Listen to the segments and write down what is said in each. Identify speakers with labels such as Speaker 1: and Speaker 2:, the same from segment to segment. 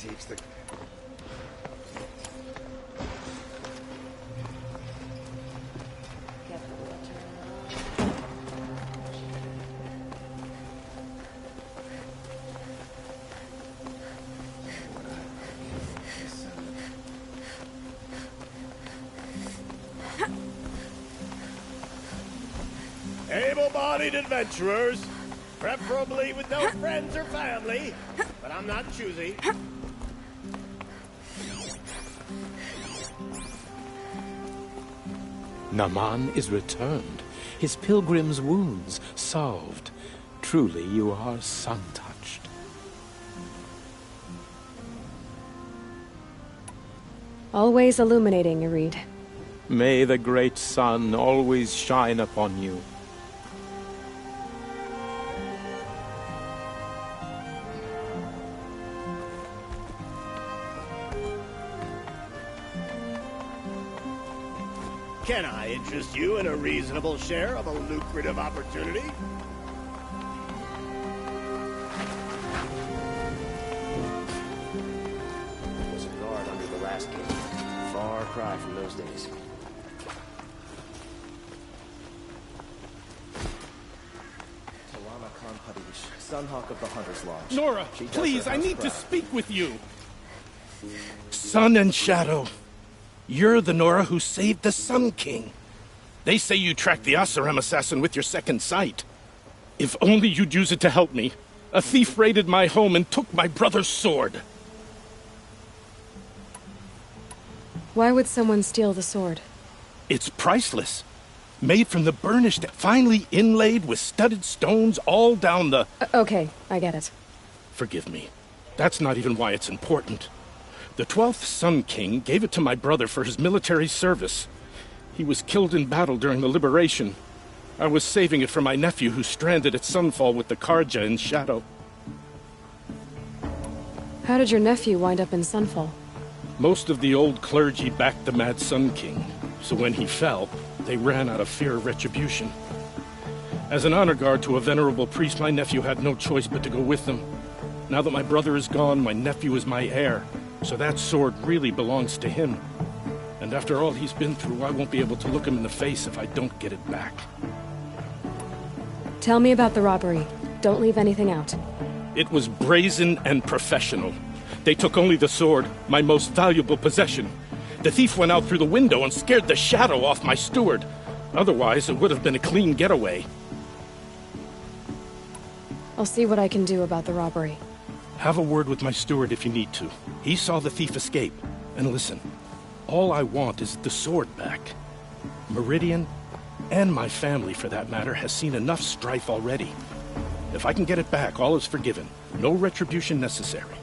Speaker 1: takes the...
Speaker 2: Able-bodied adventurers, preferably with no friends or family, but I'm not choosy.
Speaker 3: Naman is returned, his pilgrim's wounds salved. Truly you are sun-touched.
Speaker 4: Always illuminating, Irid.
Speaker 3: May the great sun always shine upon you.
Speaker 2: Can I interest you in a reasonable share of a lucrative opportunity?
Speaker 1: There was a guard under the last gate. Far cry from those days. Talama Khan Padish, Sunhawk of the Hunter's Lodge.
Speaker 5: Nora, please, I need to speak with you. Sun and Shadow. You're the Nora who saved the Sun King. They say you tracked the Asaram assassin with your second sight. If only you'd use it to help me. A thief raided my home and took my brother's sword.
Speaker 4: Why would someone steal the sword?
Speaker 5: It's priceless. Made from the burnished, finely inlaid with studded stones all down the...
Speaker 4: Okay, I get it.
Speaker 5: Forgive me. That's not even why it's important. The 12th Sun King gave it to my brother for his military service. He was killed in battle during the liberation. I was saving it for my nephew who's stranded at Sunfall with the Karja in Shadow.
Speaker 4: How did your nephew wind up in Sunfall?
Speaker 5: Most of the old clergy backed the Mad Sun King, so when he fell, they ran out of fear of retribution. As an honor guard to a venerable priest, my nephew had no choice but to go with them. Now that my brother is gone, my nephew is my heir. So that sword really belongs to him. And after all he's been through, I won't be able to look him in the face if I don't get it back.
Speaker 4: Tell me about the robbery. Don't leave anything out.
Speaker 5: It was brazen and professional. They took only the sword, my most valuable possession. The thief went out through the window and scared the shadow off my steward. Otherwise, it would have been a clean getaway.
Speaker 4: I'll see what I can do about the robbery.
Speaker 5: Have a word with my steward if you need to. He saw the thief escape. And listen, all I want is the sword back. Meridian, and my family for that matter, has seen enough strife already. If I can get it back, all is forgiven. No retribution necessary.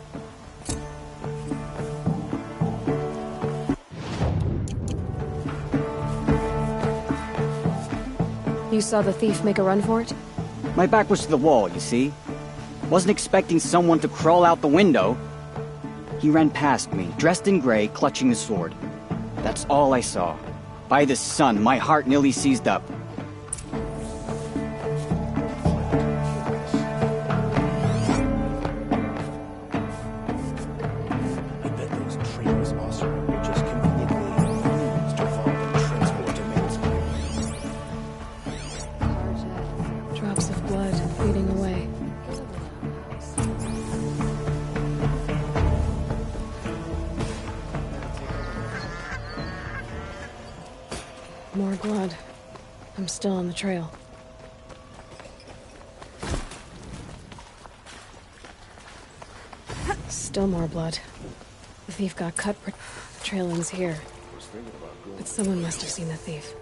Speaker 4: You saw the thief make a run for it?
Speaker 6: My back was to the wall, you see. Wasn't expecting someone to crawl out the window. He ran past me, dressed in gray, clutching the sword. That's all I saw. By the sun, my heart nearly seized up.
Speaker 1: I bet those traitors also were just conveniently used to follow the transport to Maidspire.
Speaker 4: Drops of blood fading away. More blood. I'm still on the trail. Still more blood. The thief got cut. The trail ends here. But someone must have seen the thief.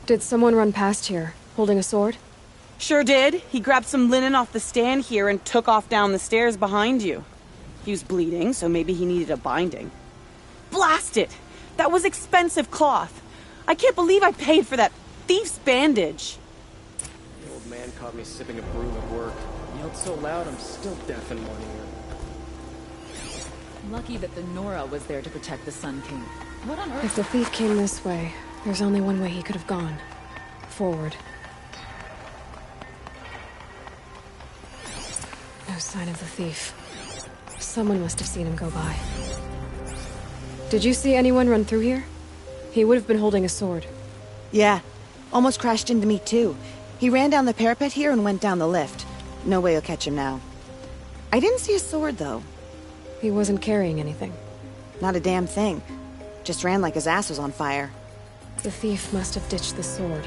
Speaker 4: Did someone run past here, holding a sword?
Speaker 7: Sure did. He grabbed some linen off the stand here and took off down the stairs behind you. He was bleeding, so maybe he needed a binding. Blast it! That was expensive cloth. I can't believe I paid for that thief's bandage.
Speaker 1: The old man caught me sipping a brew at work. He yelled so loud I'm still deaf in one ear.
Speaker 8: Lucky that the Nora was there to protect the Sun King. What on earth?
Speaker 4: If the thief came this way, there's only one way he could have gone. Forward. No sign of the thief. Someone must have seen him go by. Did you see anyone run through here? He would have been holding a sword.
Speaker 9: Yeah. Almost crashed into me, too. He ran down the parapet here and went down the lift. No way you'll catch him now. I didn't see a sword, though.
Speaker 4: He wasn't carrying anything.
Speaker 9: Not a damn thing. Just ran like his ass was on fire.
Speaker 4: The thief must have ditched the sword.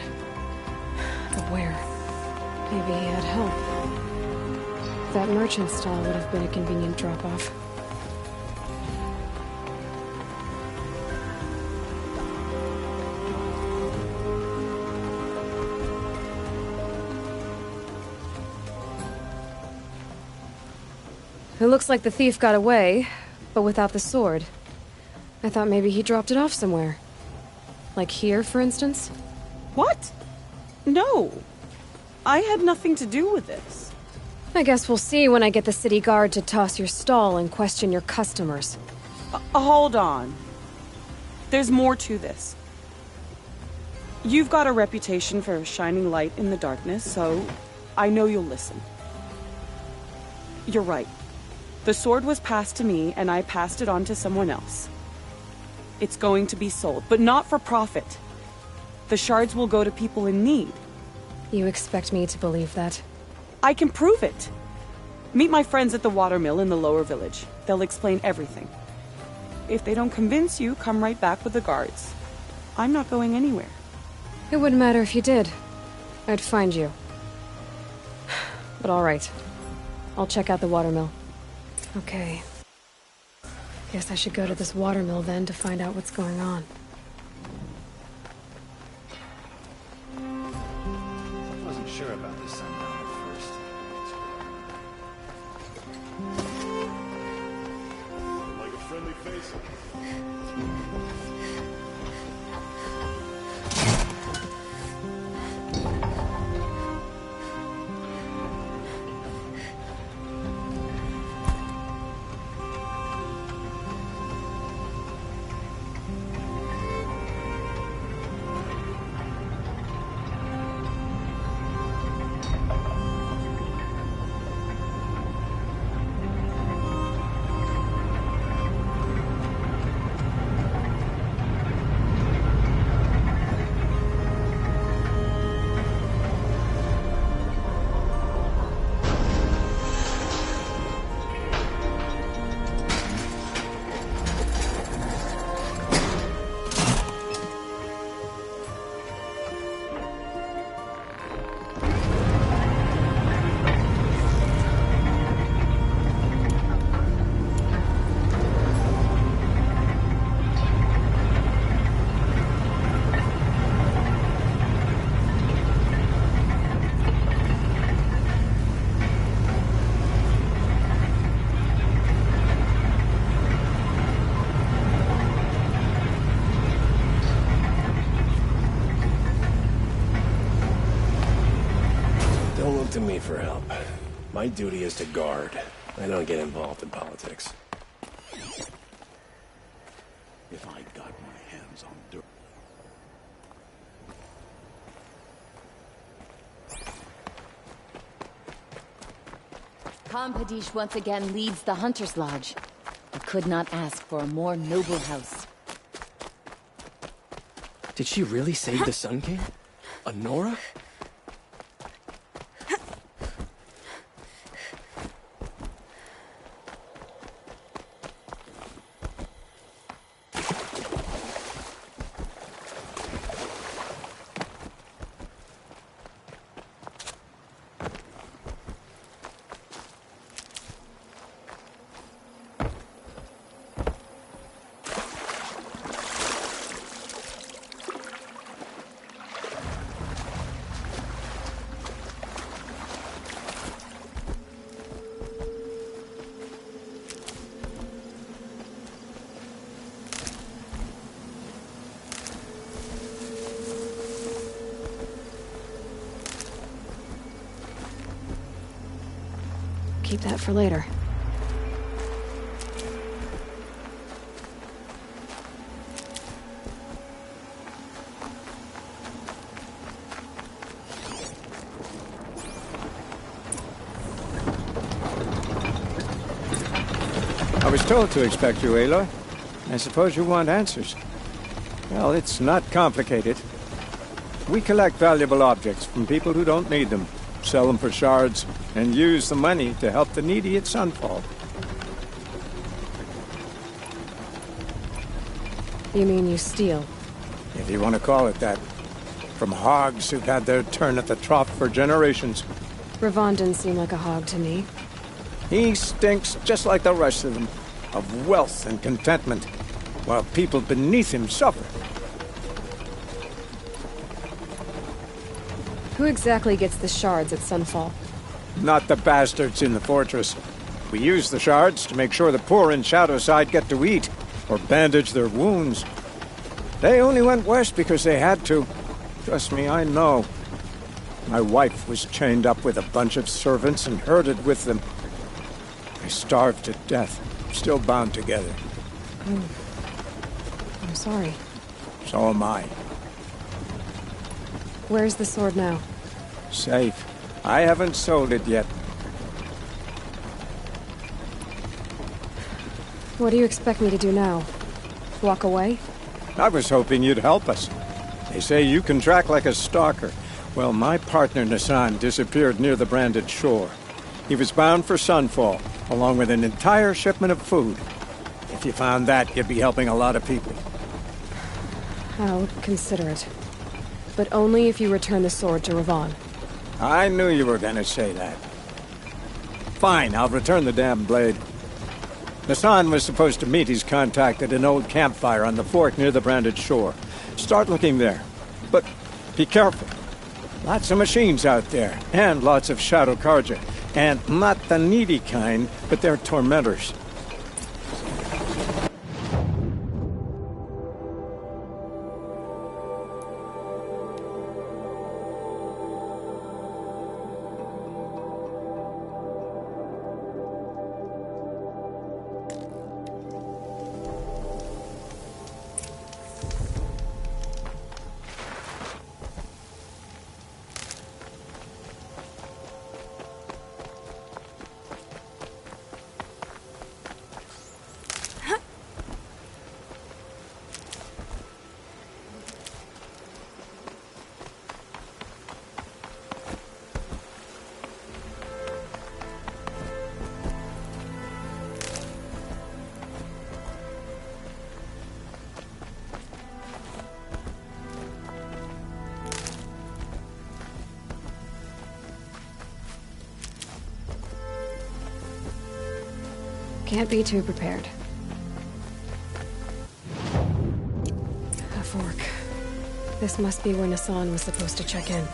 Speaker 4: But where? Maybe he had help. That merchant stall would have been a convenient drop-off. It looks like the thief got away, but without the sword. I thought maybe he dropped it off somewhere. Like here, for instance?
Speaker 7: What? No. I had nothing to do with this.
Speaker 4: I guess we'll see when I get the city guard to toss your stall and question your customers.
Speaker 7: Hold on. There's more to this. You've got a reputation for shining light in the darkness, so I know you'll listen. You're right. The sword was passed to me, and I passed it on to someone else. It's going to be sold, but not for profit. The shards will go to people in need.
Speaker 4: You expect me to believe that?
Speaker 7: I can prove it. Meet my friends at the watermill in the lower village. They'll explain everything. If they don't convince you, come right back with the guards. I'm not going anywhere.
Speaker 4: It wouldn't matter if you did. I'd find you. But all right. I'll check out the watermill. Okay. Guess I should go to this watermill then to find out what's going on.
Speaker 1: I wasn't sure about this sundown at first.
Speaker 2: Like a friendly face. To me for help. My duty is to guard. I don't get involved in politics.
Speaker 10: If I got my hands on dirt.
Speaker 11: Kampadish once again leads the Hunter's Lodge. I could not ask for a more noble house.
Speaker 1: Did she really save the Sun King? A Nora?
Speaker 4: Keep that for later.
Speaker 12: was told to expect you, Aloy. I suppose you want answers. Well, it's not complicated. We collect valuable objects from people who don't need them, sell them for shards, and use the money to help the needy at Sunfall.
Speaker 4: You mean you steal?
Speaker 12: If you want to call it that. From hogs who've had their turn at the trough for generations.
Speaker 4: Ravon didn't seem like a hog to me.
Speaker 12: He stinks just like the rest of them, of wealth and contentment, while people beneath him suffer.
Speaker 4: Who exactly gets the shards at Sunfall?
Speaker 12: Not the bastards in the fortress. We use the shards to make sure the poor in Shadowside get to eat, or bandage their wounds. They only went west because they had to. Trust me, I know. My wife was chained up with a bunch of servants and herded with them. They starved to death, still bound together.
Speaker 4: Oh. I'm sorry.
Speaker 12: So am I.
Speaker 4: Where's the sword now?
Speaker 12: Safe. I haven't sold it yet.
Speaker 4: What do you expect me to do now? Walk away?
Speaker 12: I was hoping you'd help us. They say you can track like a stalker. Well, my partner Nassan disappeared near the branded shore. He was bound for Sunfall, along with an entire shipment of food. If you found that, you'd be helping a lot of people.
Speaker 4: I'll consider it. But only if you return the sword to Ravon.
Speaker 12: I knew you were gonna say that. Fine, I'll return the damn blade. Nassan was supposed to meet his contact at an old campfire on the fork near the branded shore. Start looking there. But be careful. Lots of machines out there, and lots of Shadow Karja. And not the needy kind, but they're tormentors.
Speaker 4: Can't be too prepared. A fork. This must be where Nassan was supposed to check in.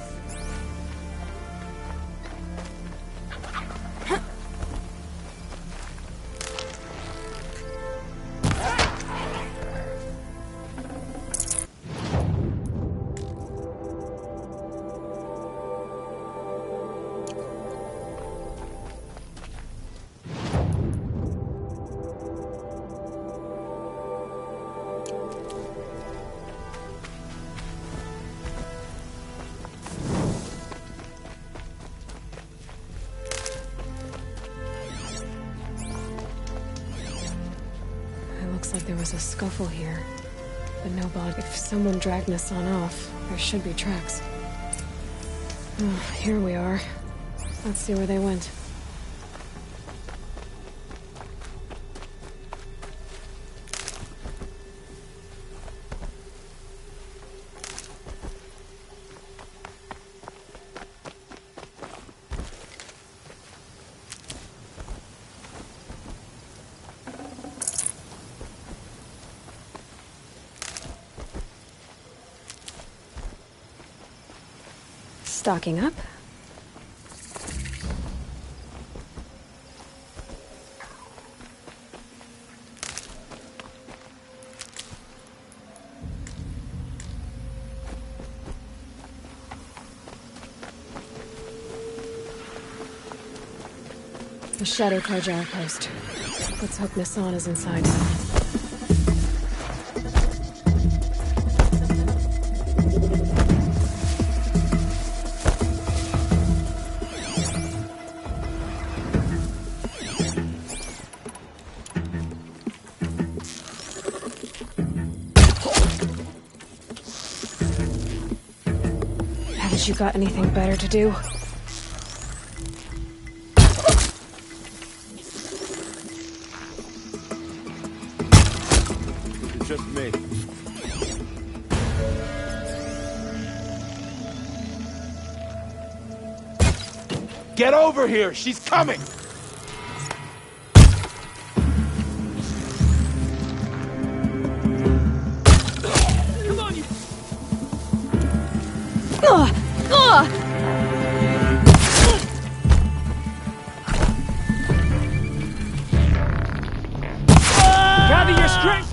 Speaker 4: Looks like there was a scuffle here, but no body. If someone dragged Nassan off, there should be tracks. Oh, here we are. Let's see where they went. Stocking up. The Shadow Karja outpost. Let's hope Nassan is inside. you got anything better to do?
Speaker 2: It's just me.
Speaker 3: Get over here! She's coming!
Speaker 2: Come on, you...
Speaker 12: Gather your strength!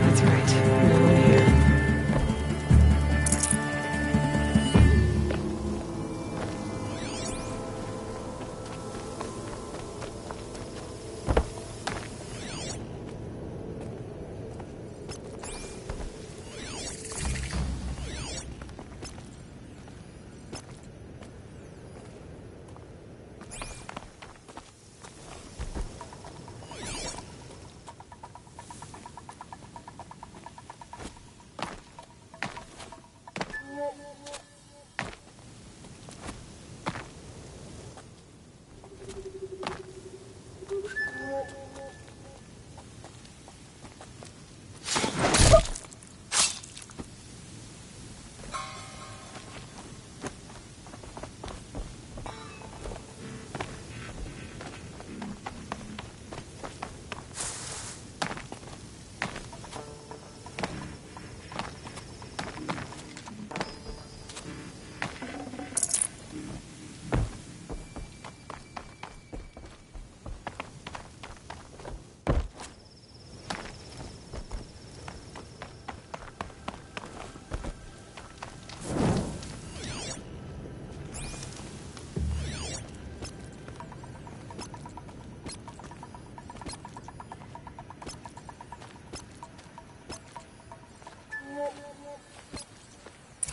Speaker 4: That's right. No one here.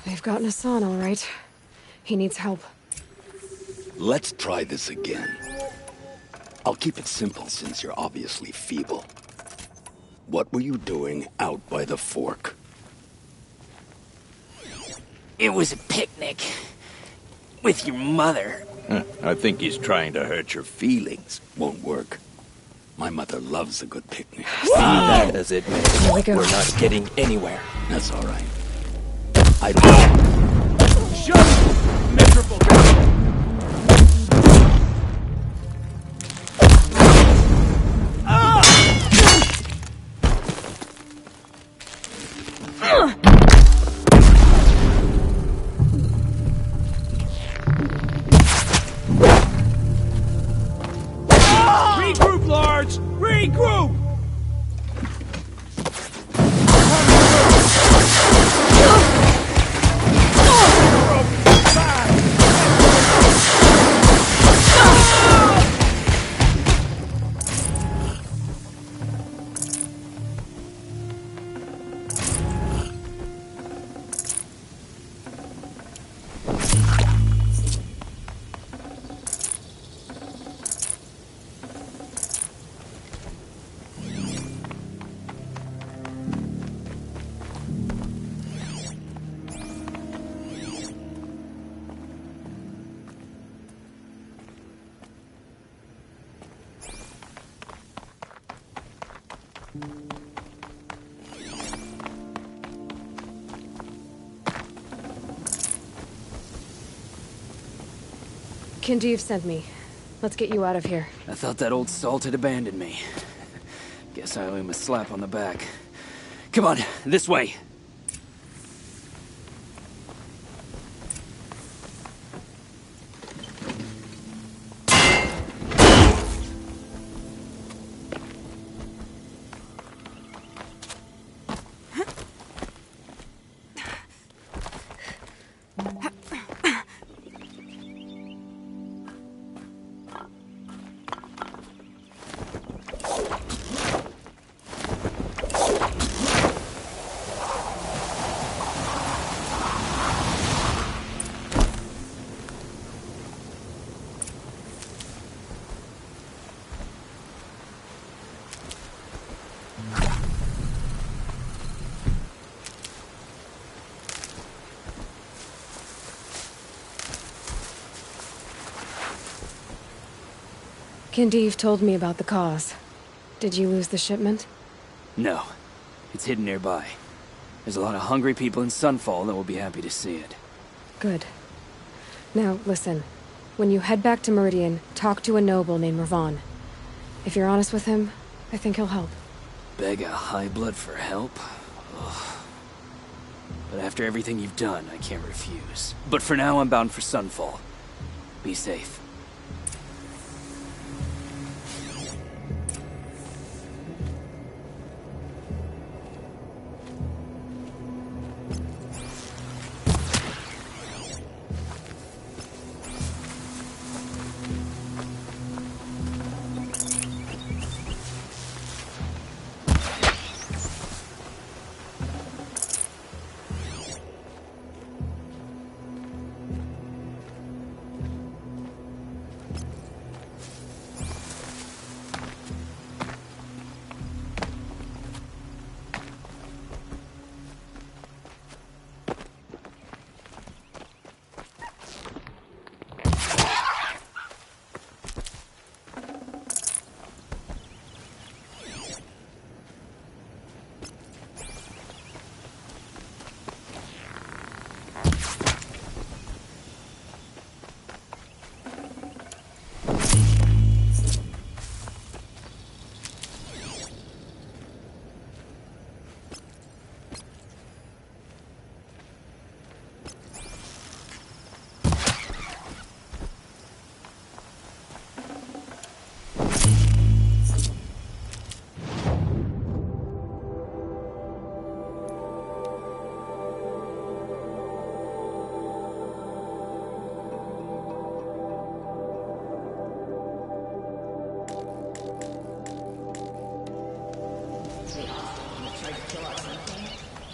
Speaker 4: They've gotten Hassan, all right. He needs help.
Speaker 10: Let's try this again. I'll keep it simple since you're obviously feeble. What were you doing out by the fork?
Speaker 13: It was a picnic. With your mother.
Speaker 10: I think he's trying to hurt your feelings. Won't work. My mother loves a good picnic.
Speaker 13: Be that as it may,
Speaker 4: Here we go.
Speaker 13: we're not getting anywhere.
Speaker 10: That's all right. I
Speaker 2: Shut up, miserable...
Speaker 12: Regroup, Lords! Regroup!
Speaker 4: Diff sent me. Let's get you out of here.
Speaker 13: I thought that old salt had abandoned me. Guess I owe him a slap on the back. Come on, this way.
Speaker 4: Diff told me about the cause. Did you lose the shipment?
Speaker 13: No. It's hidden nearby. There's a lot of hungry people in Sunfall that will be happy to see it.
Speaker 4: Good. Now, listen. When you head back to Meridian, talk to a noble named Ravon. If you're honest with him, I think he'll help.
Speaker 13: Beg a high blood for help? Ugh. But after everything you've done, I can't refuse. But for now, I'm bound for Sunfall. Be safe.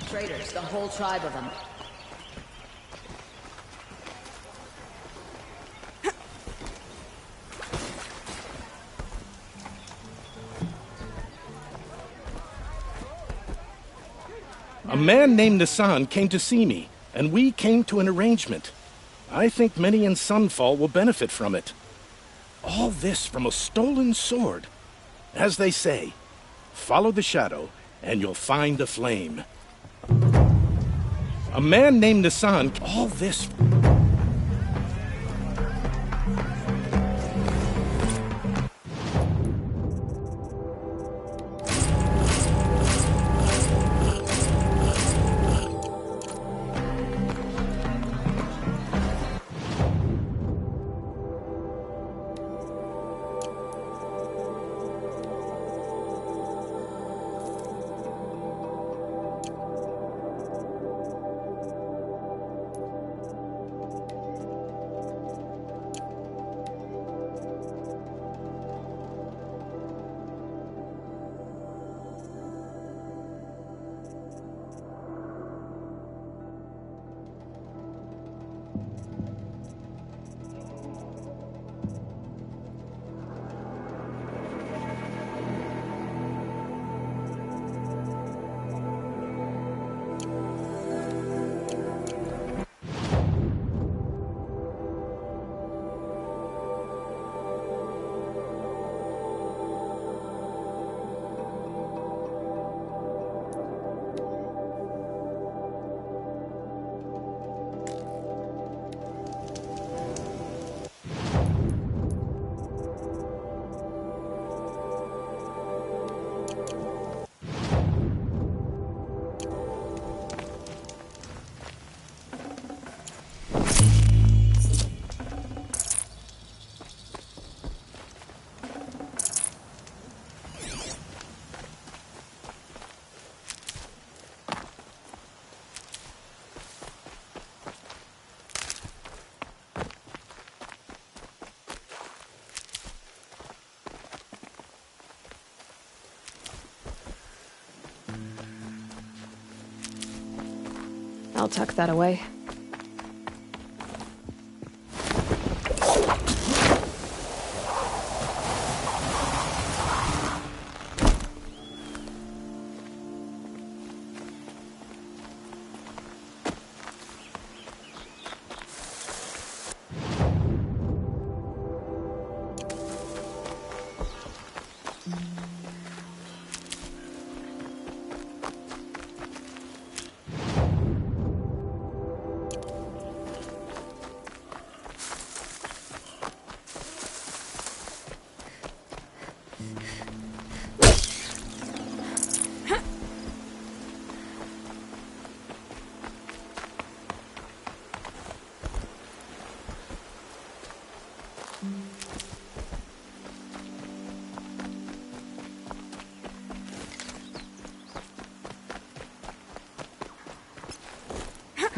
Speaker 8: Traitors, the whole tribe of them.
Speaker 5: A man named Nissan came to see me, and we came to an arrangement. I think many in Sunfall will benefit from it. All this from a stolen sword. As they say, follow the shadow, and you'll find the flame. A man named Nissan, all this...
Speaker 4: I'll tuck that away.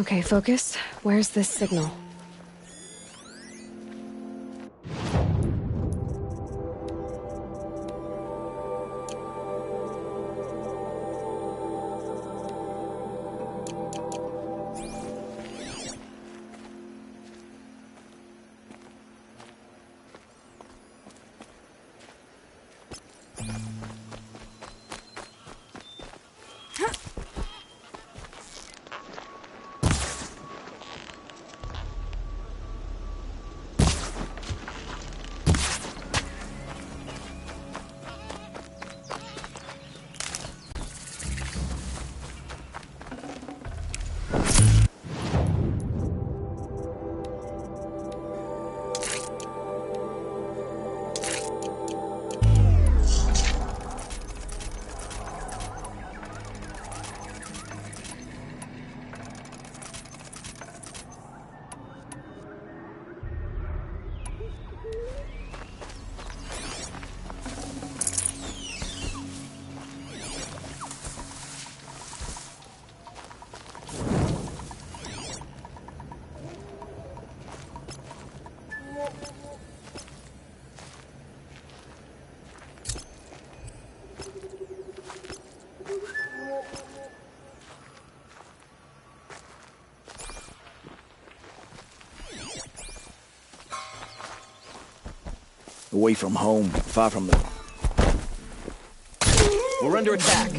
Speaker 4: Okay, focus. Where's this signal?
Speaker 1: Away from home, far from the... We're under attack.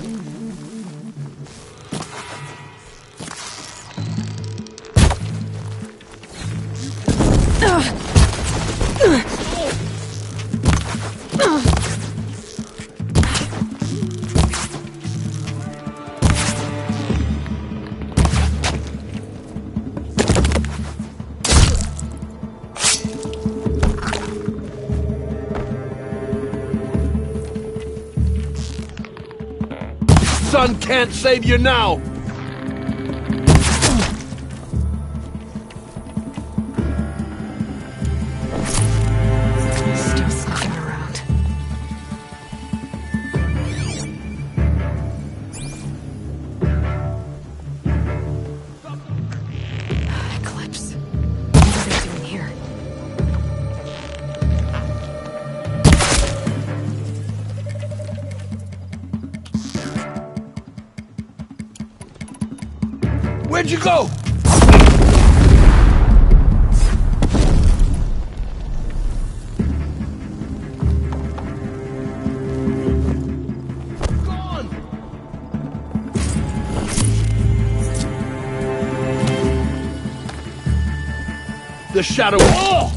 Speaker 10: Sun can't save you now!
Speaker 4: Still sneaking around. Eclipse. What are they doing here?
Speaker 10: Where'd you go? Gone! The shadow. Oh!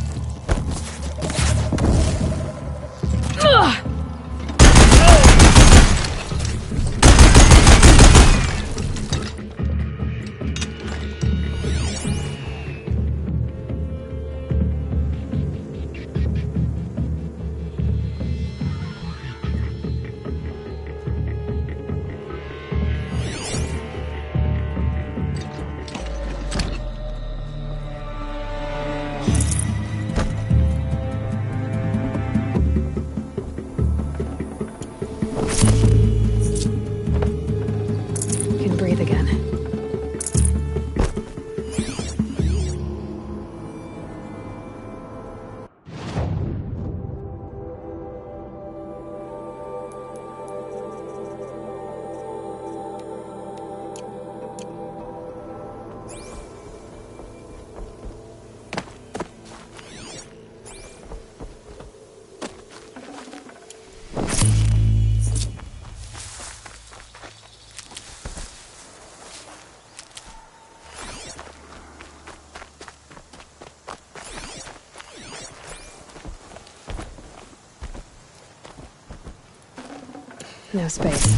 Speaker 4: No space.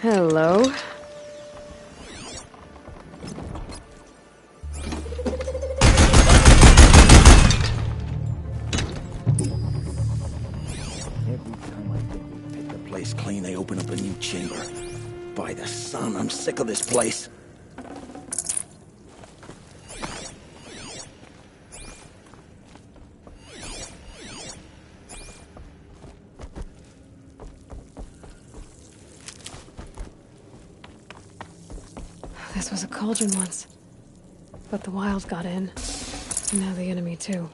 Speaker 4: Hello.
Speaker 1: Every time I think we pick the place clean, they open up a new chamber. By the sun, I'm sick of this place.
Speaker 4: This was a cauldron once. But the wild got in. And now the enemy, too.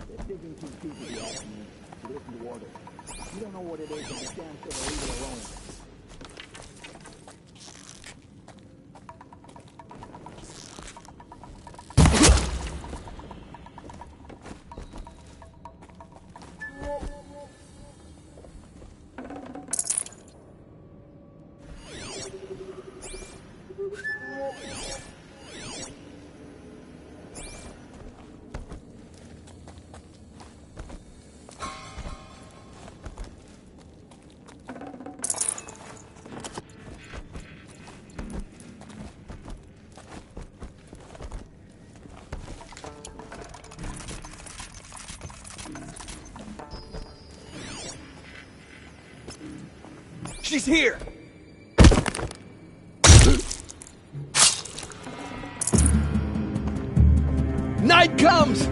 Speaker 1: They're digging too deep to be asking me to listen to orders. You don't know what it is, and you damn sure to leave it alone.
Speaker 2: She's here! Night comes!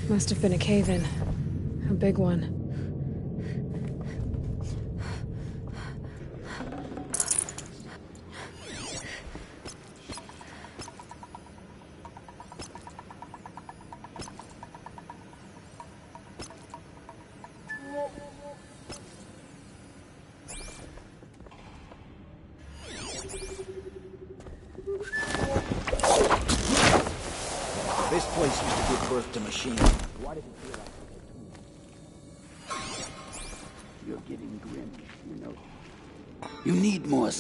Speaker 4: Must have been a cave-in. A big one.
Speaker 1: This place used to give birth to machines. Why does it feel like you're getting grim, you know? You need more.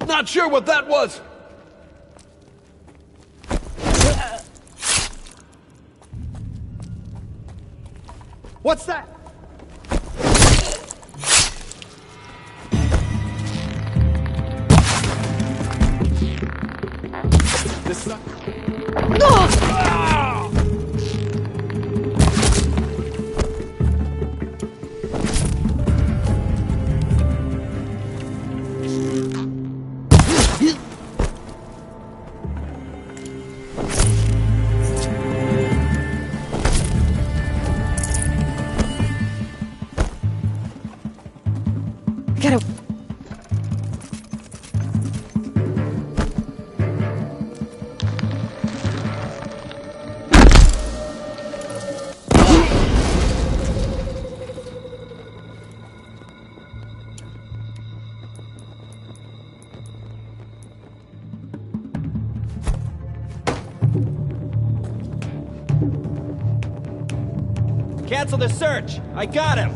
Speaker 2: Not sure what that was! What's that? This sucks.
Speaker 14: Cancel the search! I got him!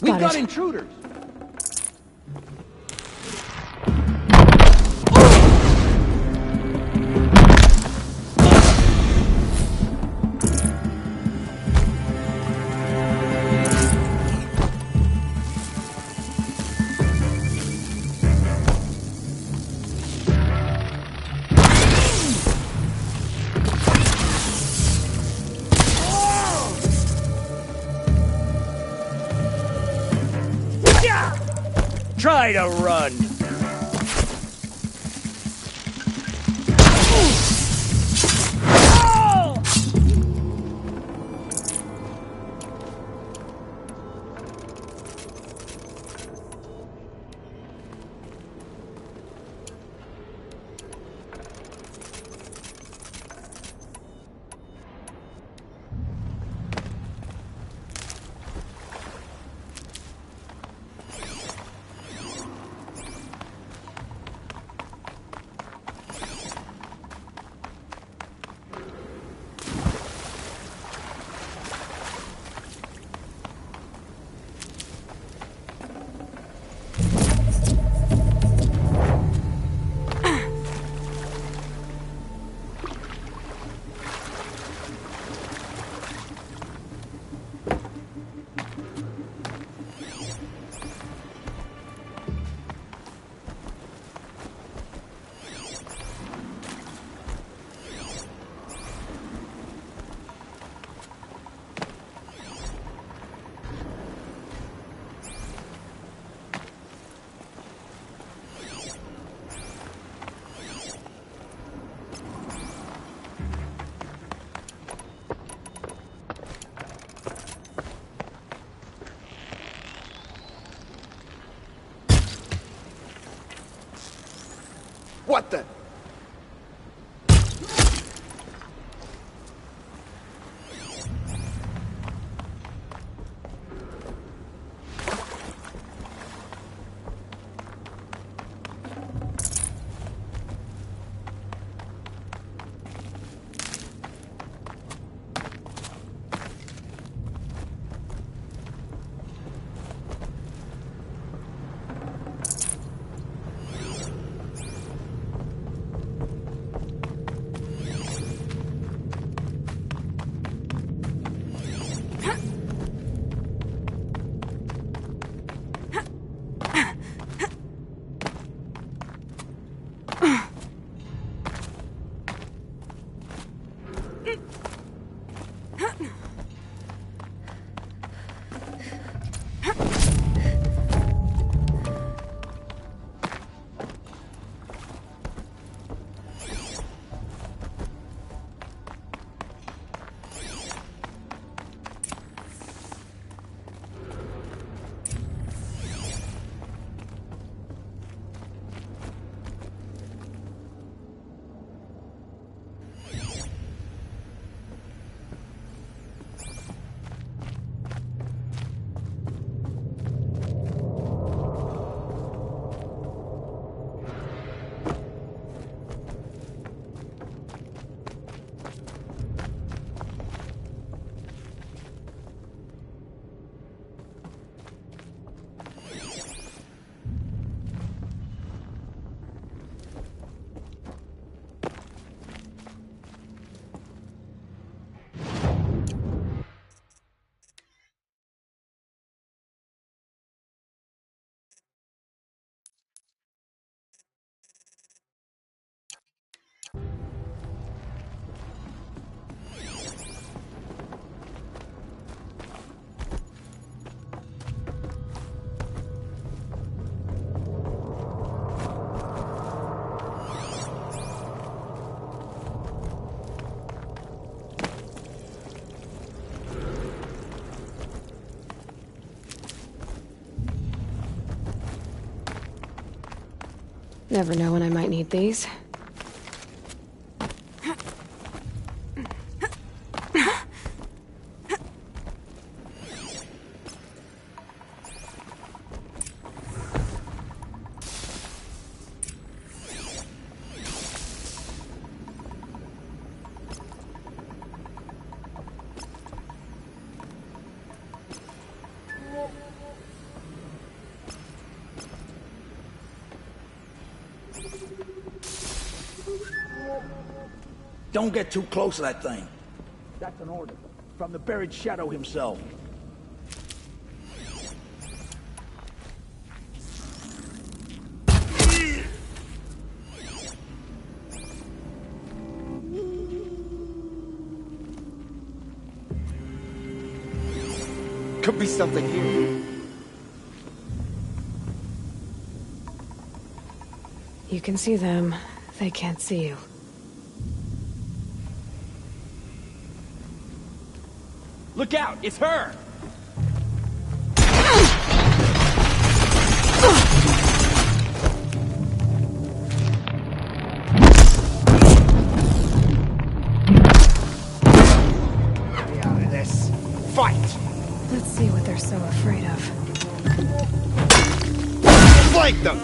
Speaker 1: We've got intruders!
Speaker 2: Try to run!
Speaker 1: What the?
Speaker 4: Never know when I might need these.
Speaker 1: Don't get too close to that thing. That's an order. From the buried shadow himself.
Speaker 15: Could be something here.
Speaker 4: You can see them. They can't see you.
Speaker 14: Look out! It's her!
Speaker 15: Get out of this. Fight!
Speaker 4: Let's see what they're so afraid of.
Speaker 15: Flank them!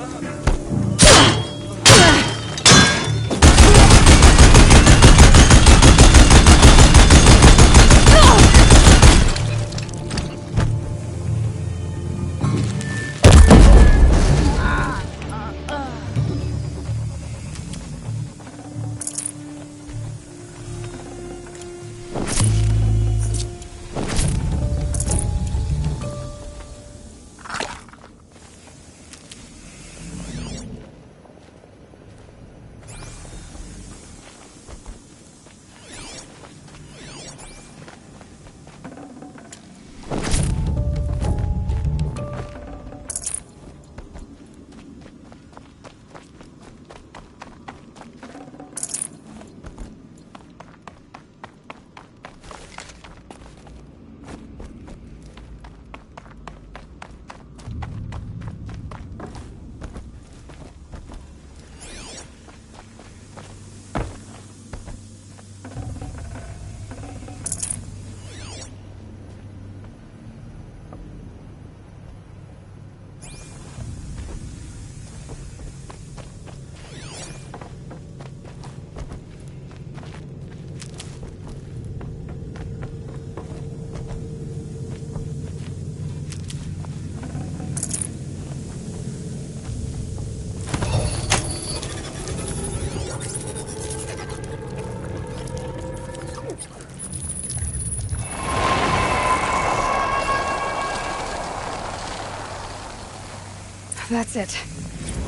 Speaker 4: That's it.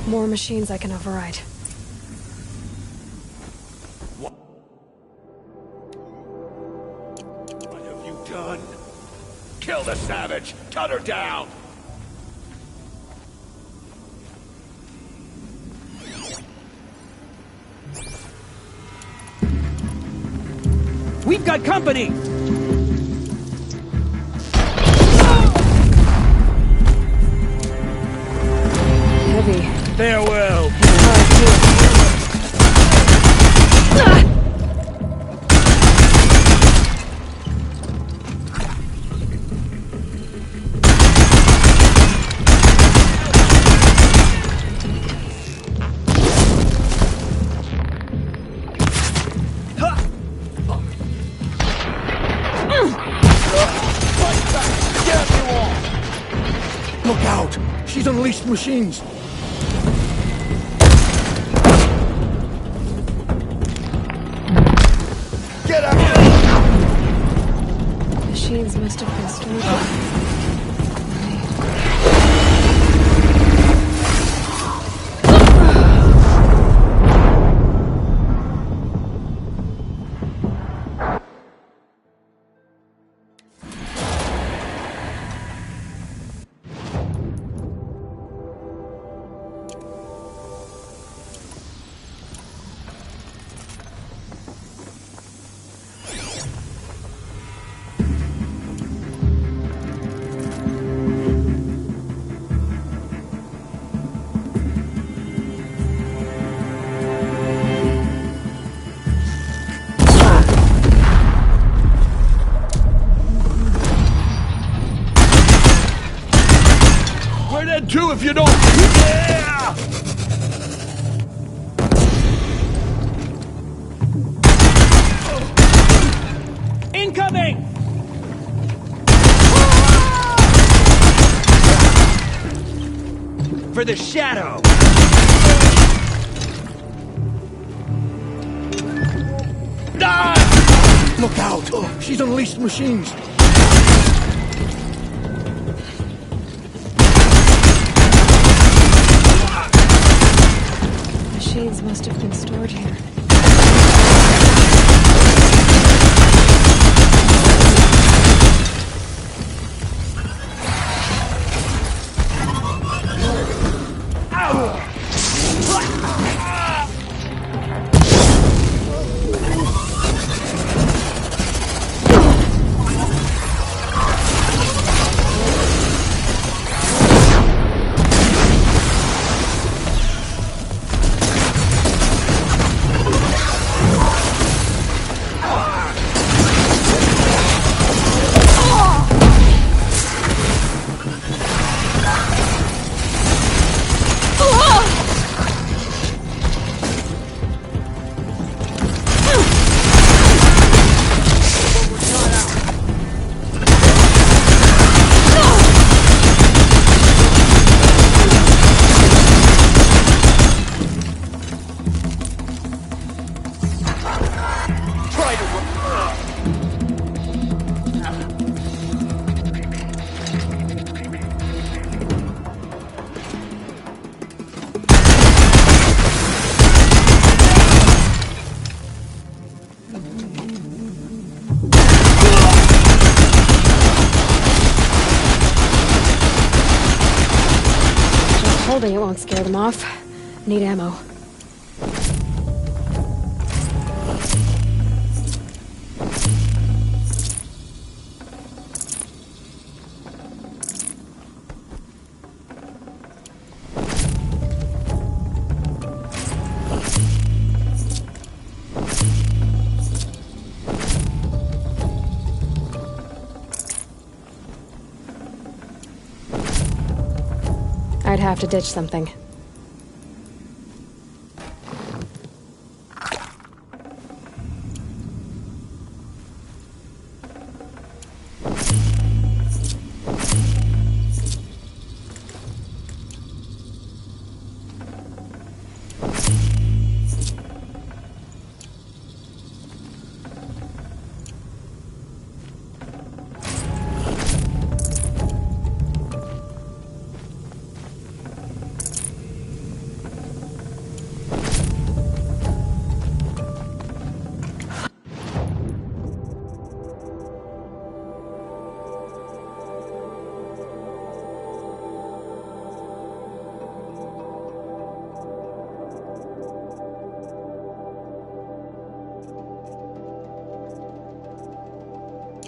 Speaker 4: More machines I can override.
Speaker 2: What have you done? Kill the savage! Cut her down!
Speaker 14: We've got company!
Speaker 4: Heavy.
Speaker 2: Farewell!
Speaker 1: Look out! She's unleashed machines!
Speaker 2: Get out!
Speaker 4: Machines must have been stored.
Speaker 15: dead too if you don't... Yeah!
Speaker 14: Incoming! For the shadow!
Speaker 1: Die! Look out! Oh, she's unleashed machines!
Speaker 4: Machines must have been stored here. Holding it won't scare them off. Need ammo. I'd have to ditch something.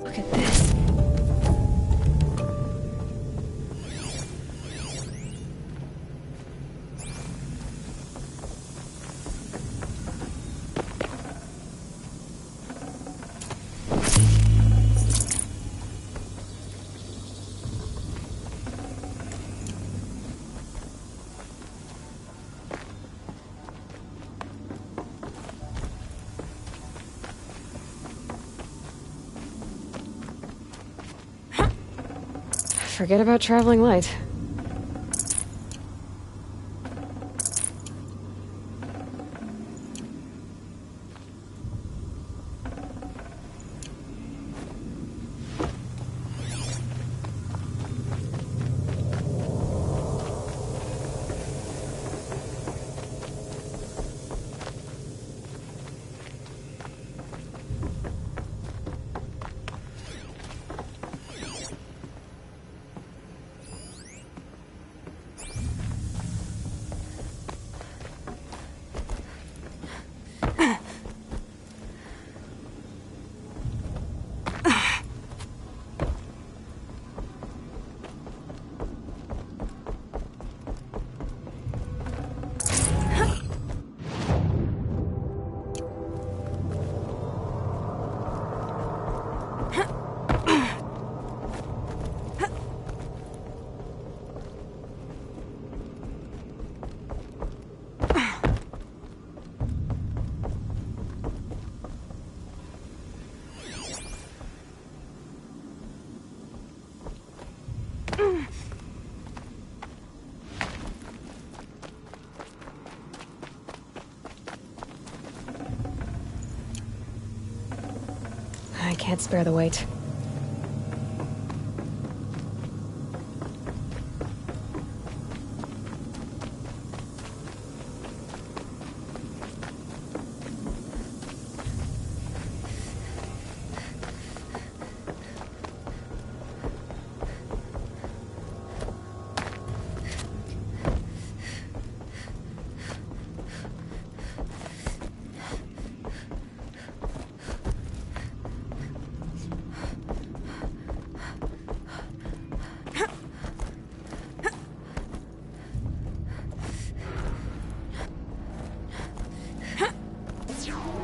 Speaker 4: Look at this. Forget about traveling light. can't spare the weight.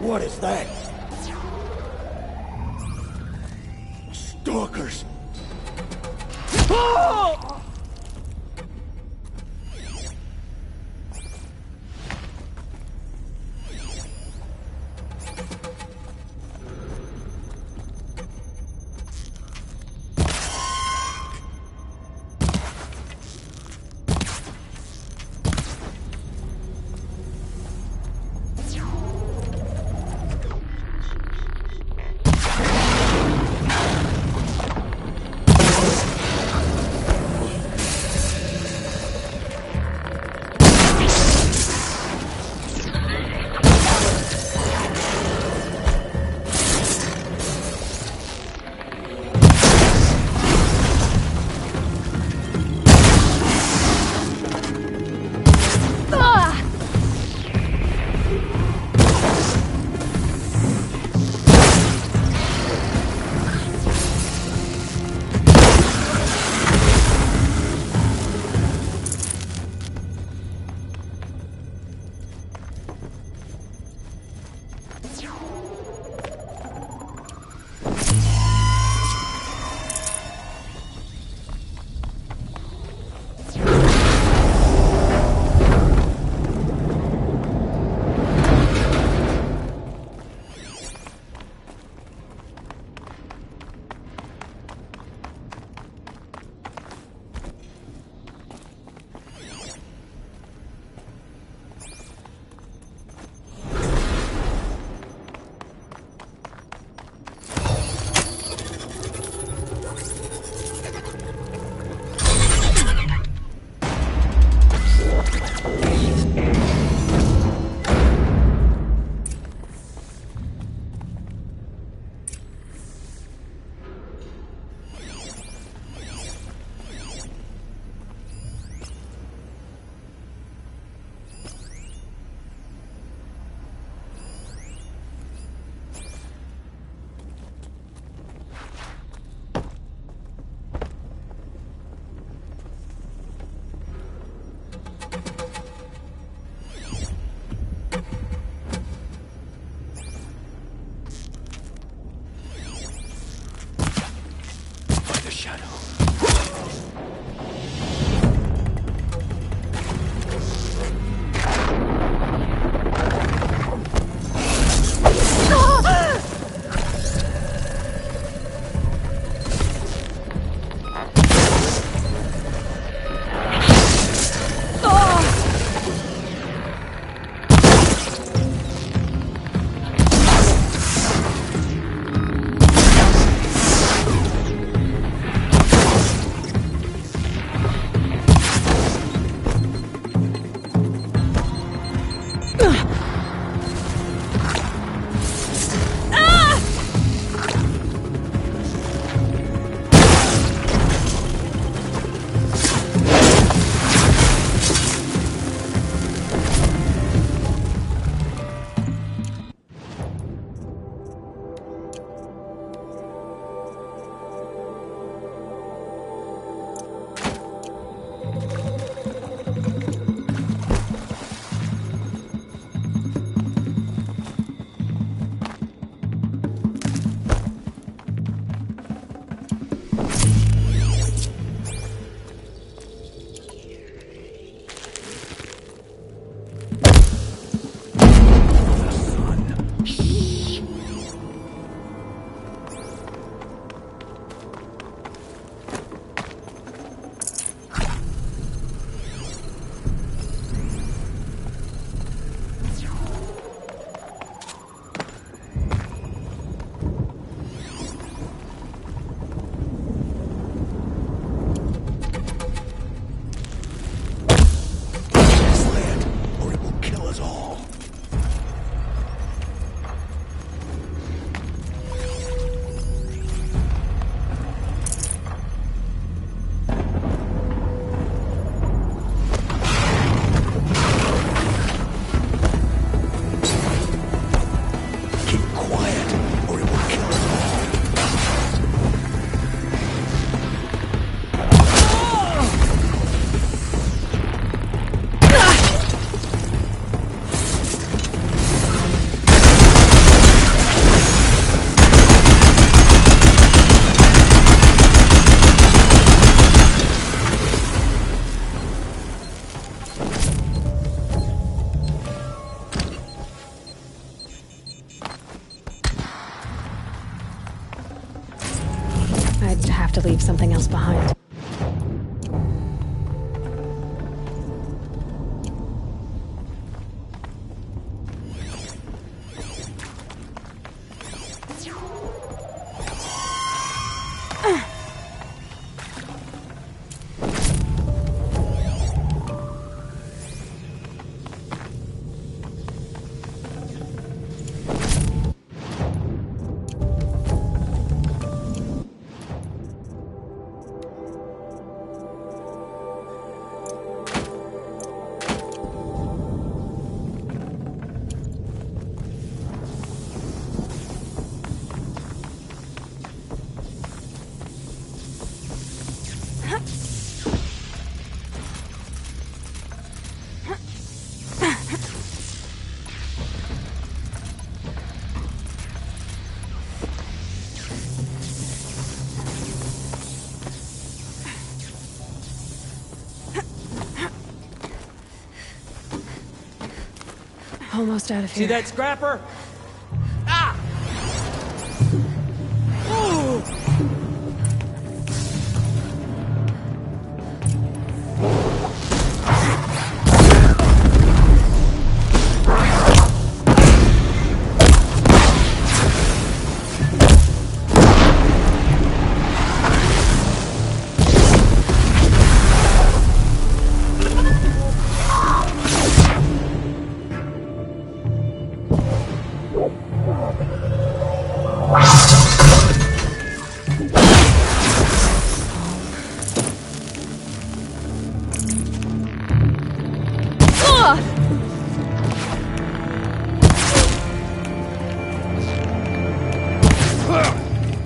Speaker 2: What is that? Stalkers! Oh!
Speaker 4: leave something else behind. Almost out of here.
Speaker 14: See that scrapper? Ah! Ooh!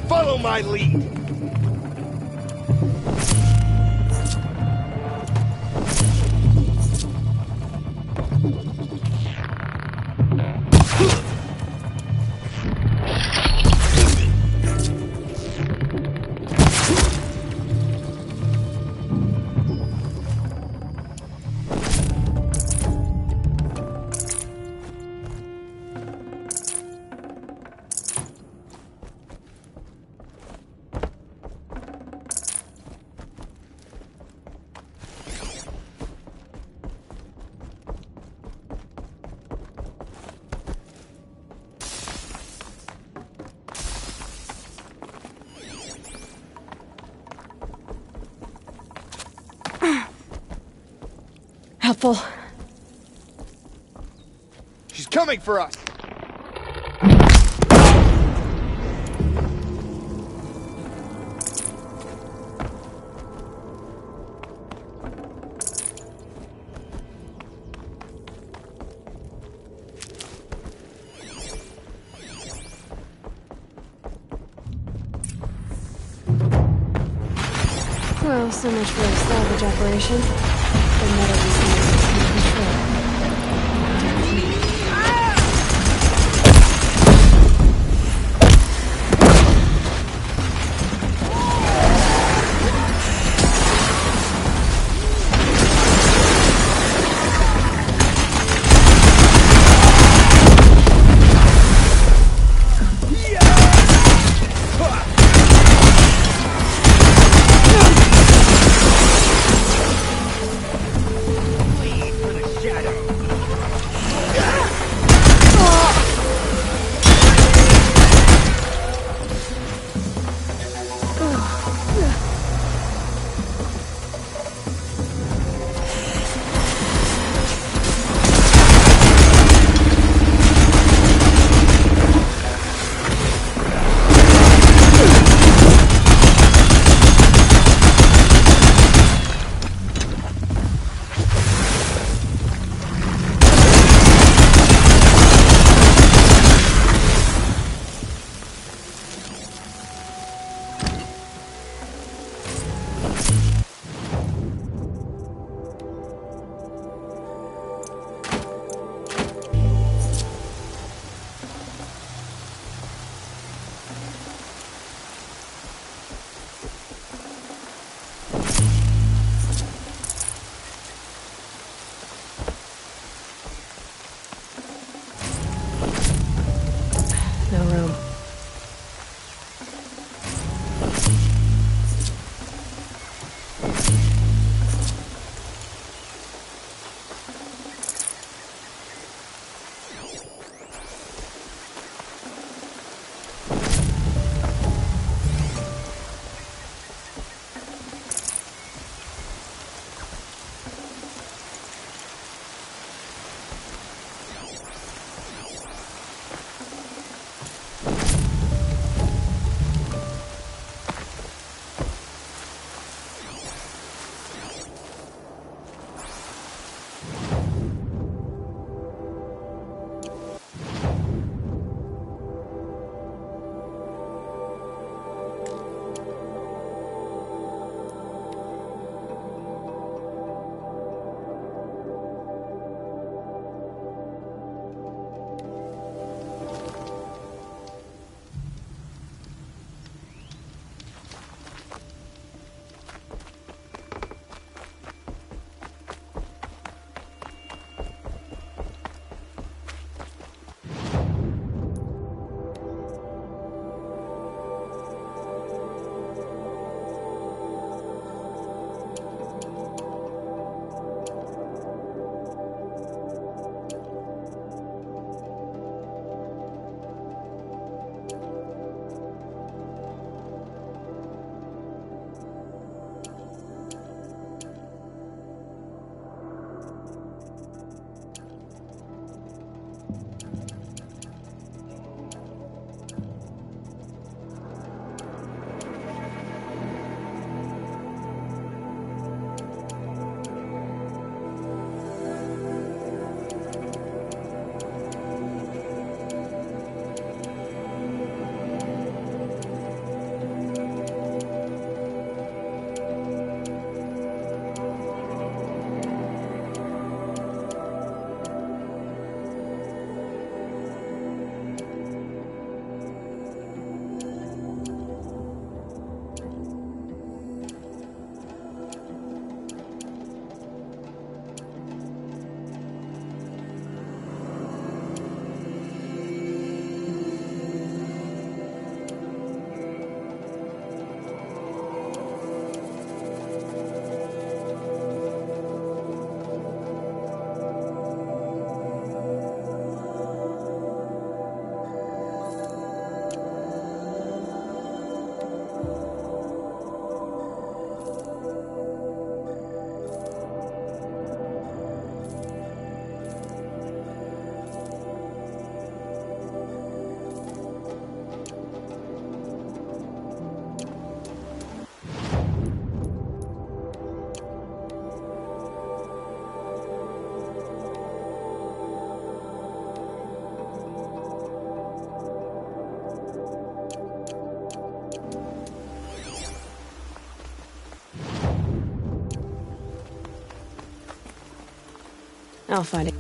Speaker 2: Follow my lead.
Speaker 4: Helpful.
Speaker 16: She's coming for us!
Speaker 4: Well, so much for a salvage operation. The metal was in control. I'll find it.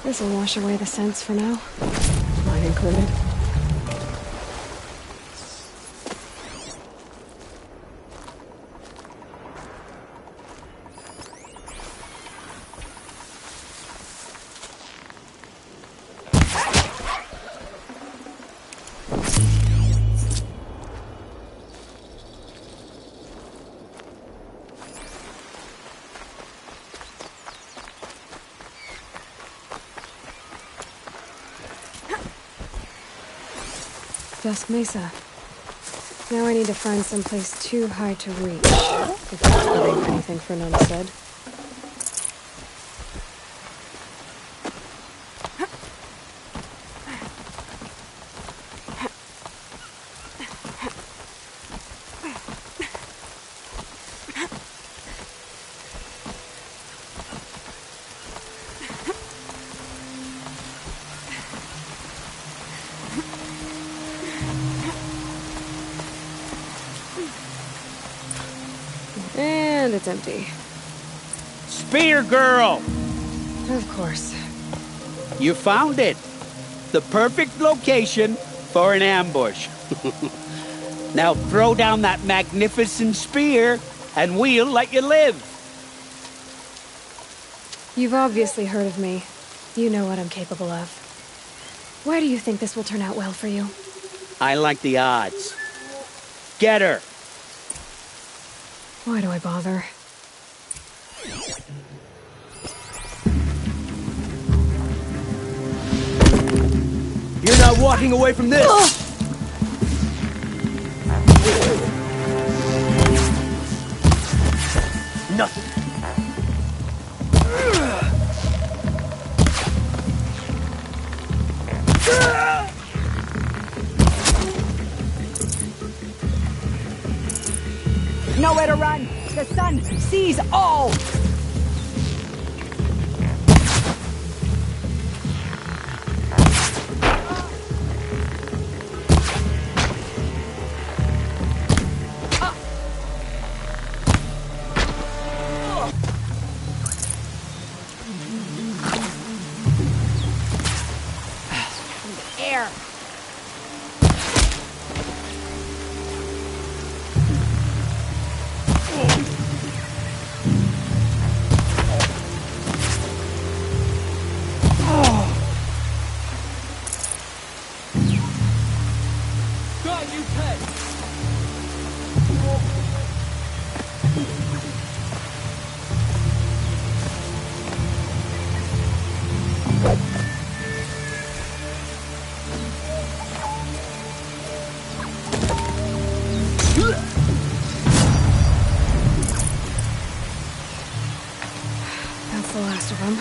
Speaker 4: This'll wash away the scents for now. Mine included. Dusk Mesa. Now I need to find someplace too high to reach. If that's proving anything Fernand said. And it's empty.
Speaker 17: Spear girl!
Speaker 4: Of course.
Speaker 17: You found it. The perfect location for an ambush. Now throw down that magnificent spear, and we'll let you live.
Speaker 4: You've obviously heard of me. You know what I'm capable of. Why do you think this will turn out well for you?
Speaker 17: I like the odds. Get her.
Speaker 4: Why do I bother?
Speaker 17: You're not walking away from this! Nothing.
Speaker 18: Nowhere to run! The sun sees all! Air!
Speaker 4: That's the last of them.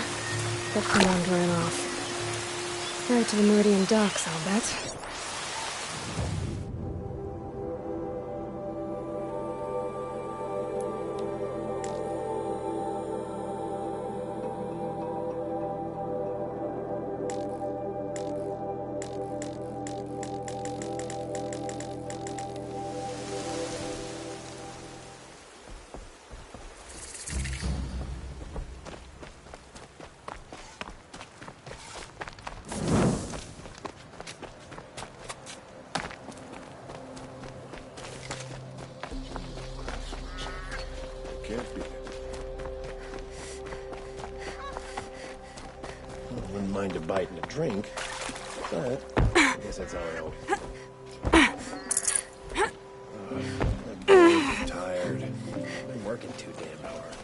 Speaker 4: But Fernand ran off. Right to the Meridian docks, I'll bet.
Speaker 2: Can't beat it. I wouldn't mind a bite and a drink, but I guess that's how I roll. I'm bored and tired. I've been working too damn hard.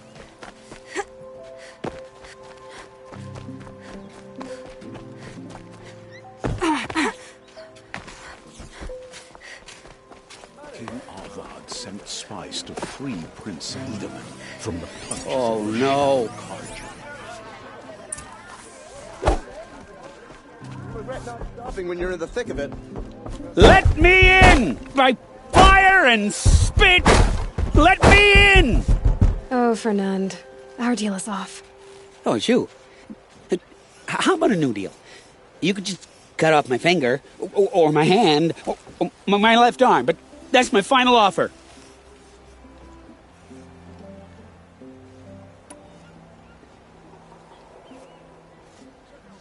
Speaker 15: King Arvad sent spies to free Prince Edelman from the punches
Speaker 17: Oh,
Speaker 15: of
Speaker 17: no.
Speaker 16: Regret not stopping when you're in the thick of it.
Speaker 17: Let me in! By fire and spit! Let me in!
Speaker 4: Oh, Fernand. Our deal is off.
Speaker 17: Oh, it's you. How about a new deal? You could just cut off my finger, or my hand, or my left arm, but that's my final offer.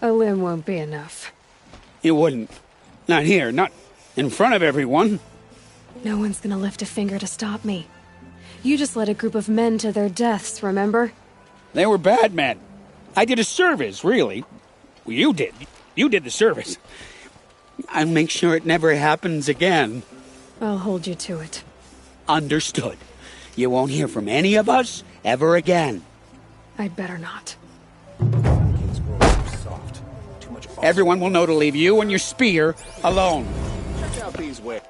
Speaker 4: A limb won't be enough.
Speaker 17: You wouldn't. Not here, not in front of everyone.
Speaker 4: No one's gonna lift a finger to stop me. You just led a group of men to their deaths, remember?
Speaker 17: They were bad men. I did a service, really. Well, you did. You did the service. I'll make sure it never happens again.
Speaker 4: I'll hold you to it.
Speaker 17: Understood. You won't hear from any of us ever again.
Speaker 4: I'd better not.
Speaker 17: Everyone will know to leave you and your spear alone.
Speaker 15: Check out these wares.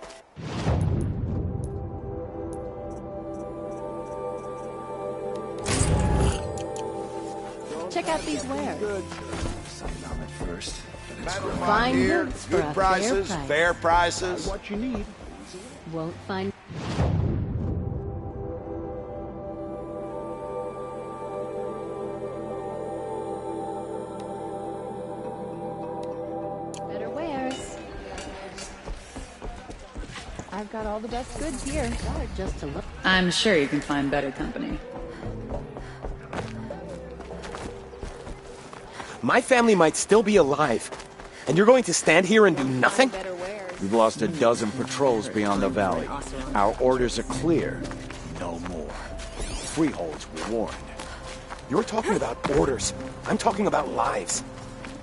Speaker 11: Check out these wares.
Speaker 15: Something on it first.
Speaker 11: Fine
Speaker 16: Here,
Speaker 11: goods for
Speaker 16: good
Speaker 11: a
Speaker 16: prices,
Speaker 11: fair price.
Speaker 16: fair prices.
Speaker 15: What you need.
Speaker 11: Won't find... Better wares. I've got all the best goods here. Just to look.
Speaker 8: I'm sure you can find better company.
Speaker 14: My family might still be alive, and you're going to stand here and do nothing?
Speaker 15: We've lost a dozen patrols beyond the valley. Our orders are clear. No more. Freeholds were warned.
Speaker 14: You're talking about orders. I'm talking about lives.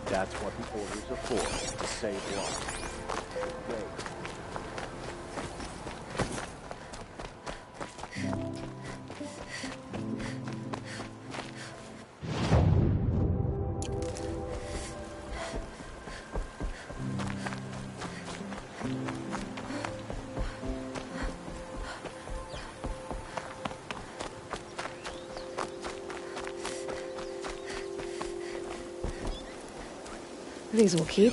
Speaker 15: That's what the orders are for, to save lives.
Speaker 4: These will keep.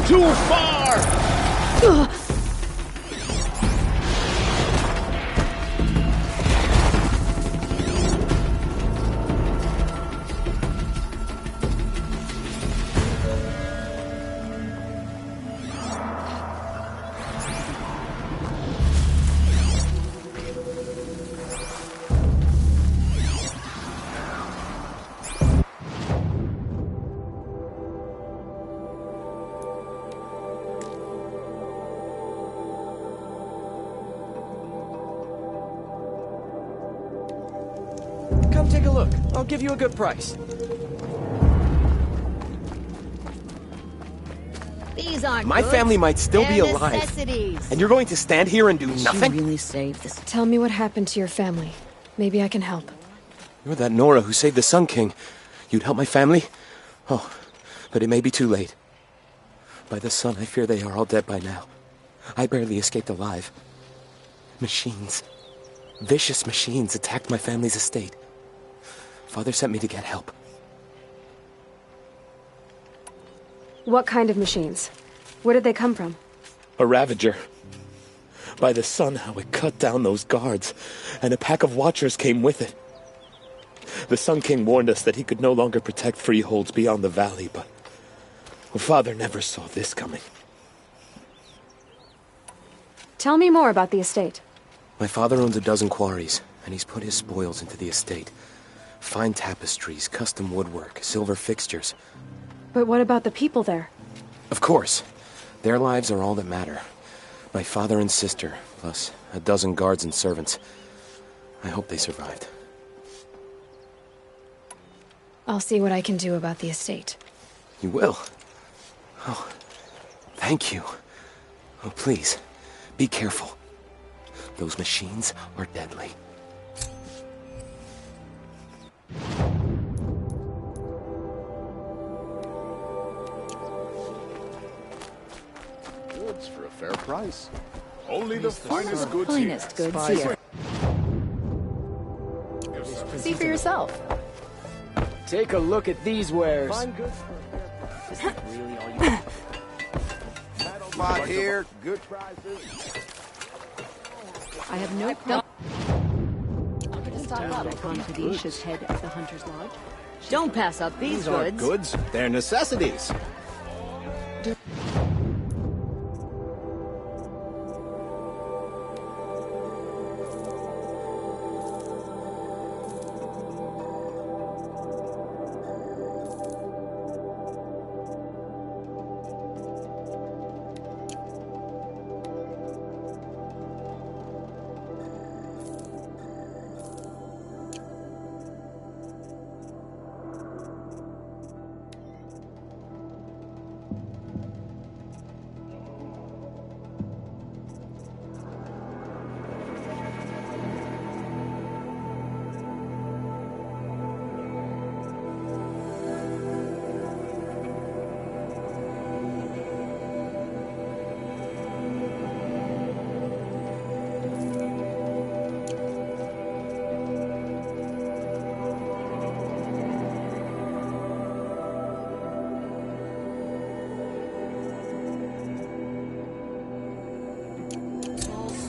Speaker 2: Too far!
Speaker 14: Come take a look. I'll give you a good price.
Speaker 11: These aren't
Speaker 14: My
Speaker 11: goods.
Speaker 14: family might still be
Speaker 11: They're
Speaker 14: alive.
Speaker 11: necessities.
Speaker 14: And you're going to stand here and do nothing?
Speaker 11: Did you really save this?
Speaker 4: Tell me what happened to your family. Maybe I can help.
Speaker 14: You're that Nora who saved the Sun King. You'd help my family? Oh, but it may be too late. By the sun, I fear they are all dead by now. I barely escaped alive. Machines. Vicious machines attacked my family's estate. Father sent me to get help.
Speaker 4: What kind of machines? Where did they come from?
Speaker 14: A Ravager. By the sun, how it cut down those guards, and a pack of watchers came with it. The Sun King warned us that he could no longer protect freeholds beyond the valley, but Father never saw this coming.
Speaker 4: Tell me more about the estate.
Speaker 14: My father owns a dozen quarries, and he's put his spoils into the estate. Fine tapestries, custom woodwork, silver fixtures.
Speaker 4: But what about the people there?
Speaker 14: Of course. Their lives are all that matter. My father and sister, plus a dozen guards and servants. I hope they survived.
Speaker 4: I'll see what I can do about the estate.
Speaker 14: You will? Oh, thank you. Oh, please, be careful. Those machines are deadly.
Speaker 19: Goods for a fair price. Only the finest goods here.
Speaker 8: Finest goods here. See for yourself.
Speaker 13: Take a look at these wares.
Speaker 16: Fine goods for a fair price. Is that really all you want? Metal bot here, good prices.
Speaker 8: I have no problem. Confidious head of the Hunter's Lodge. Don't pass up these
Speaker 16: These aren't
Speaker 8: goods.
Speaker 16: goods, they're necessities.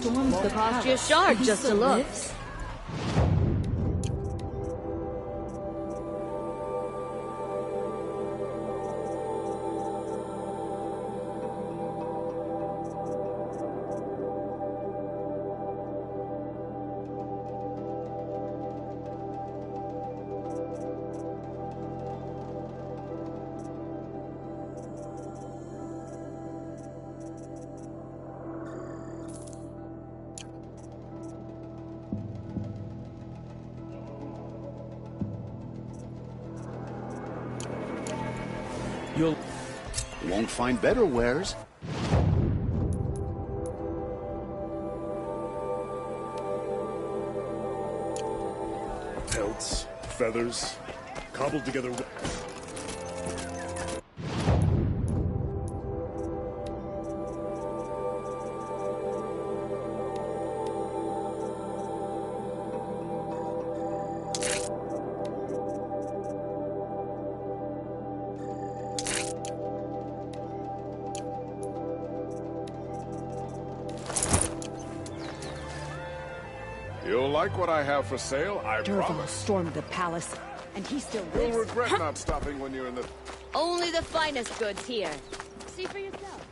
Speaker 8: Storms the cost you a shard just to look.
Speaker 19: You won't find better wares.
Speaker 2: Pelts, feathers, cobbled together.
Speaker 19: You'll like what I have for sale, I
Speaker 18: Dervahl
Speaker 19: promise.
Speaker 18: stormed the palace, and he still lives.
Speaker 19: You'll regret not stopping when you're in the...
Speaker 11: Only the finest goods here. See for yourself.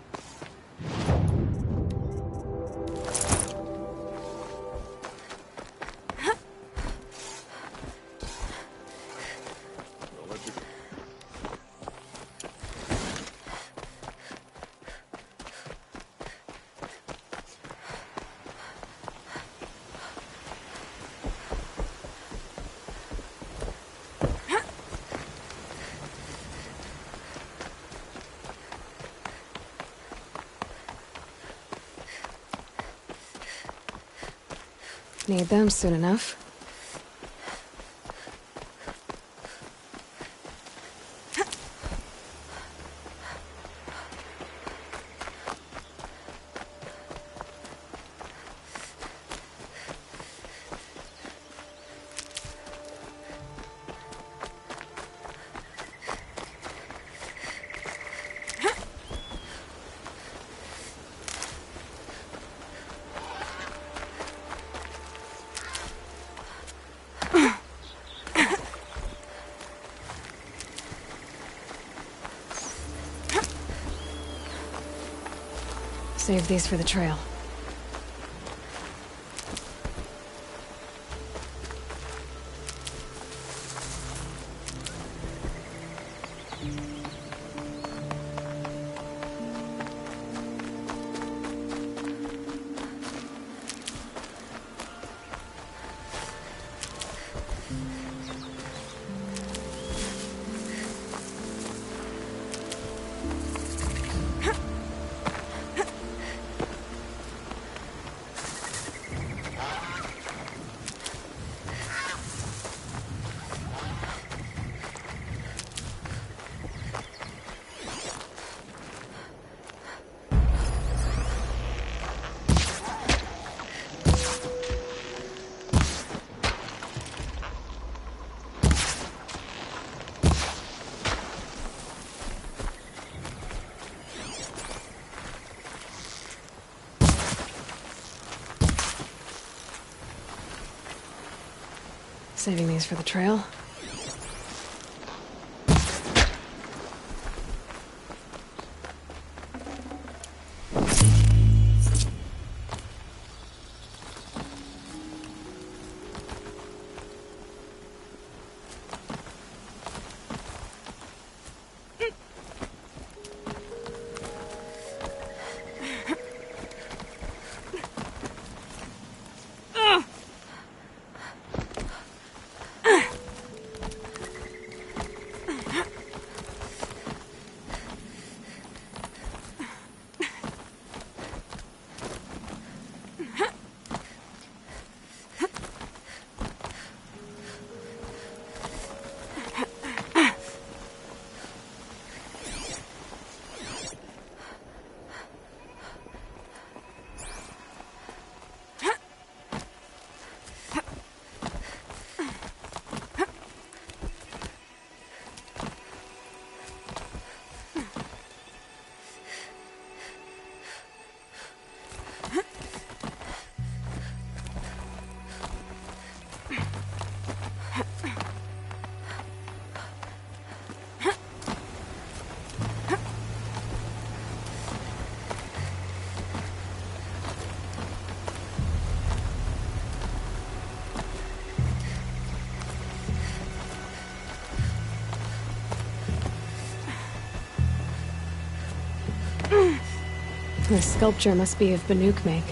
Speaker 19: I'll let you...
Speaker 4: Need them soon enough. Save these for the trail. Saving these for the trail. This sculpture must be of Banuk make.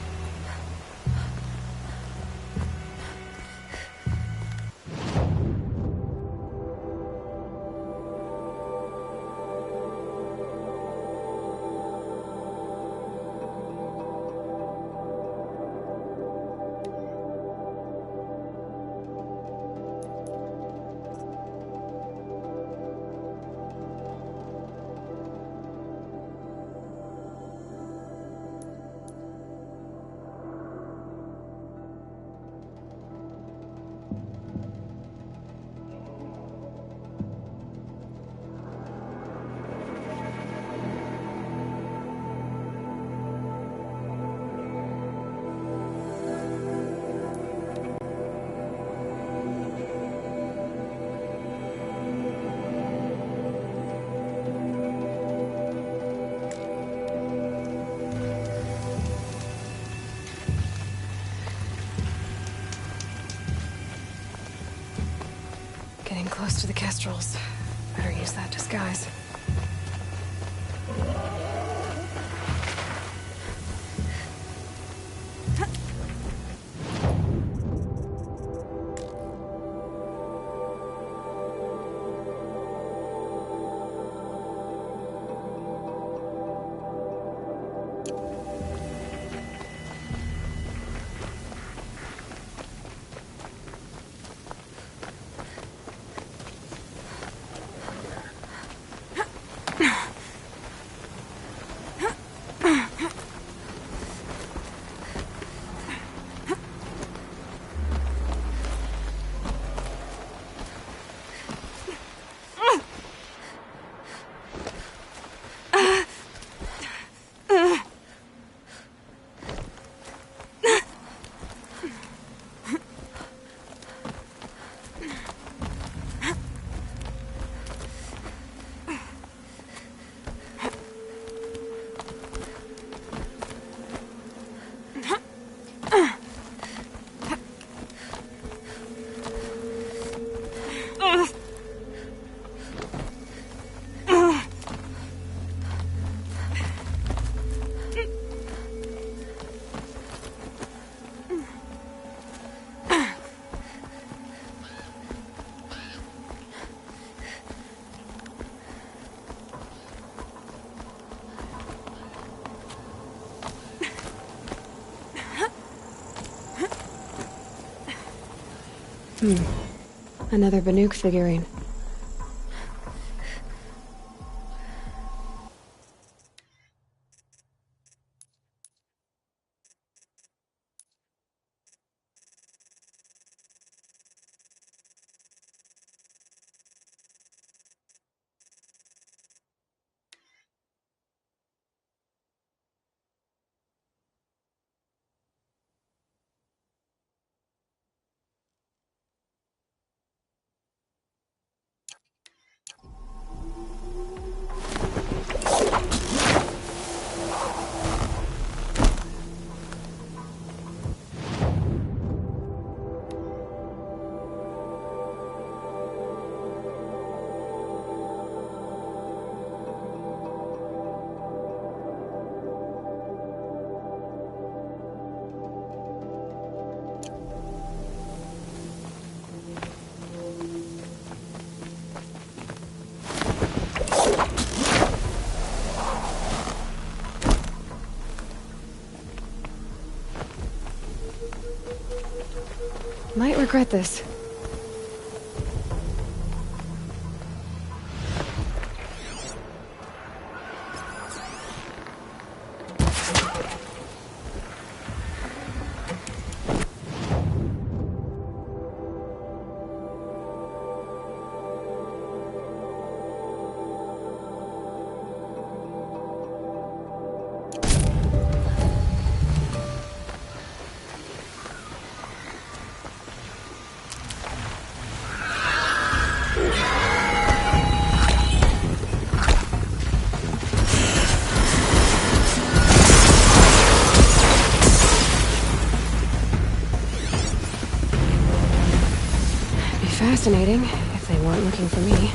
Speaker 4: Getting close to the kestrels. Better use that disguise. Another Banuk figurine. Might regret this. Fascinating, if they weren't looking for me.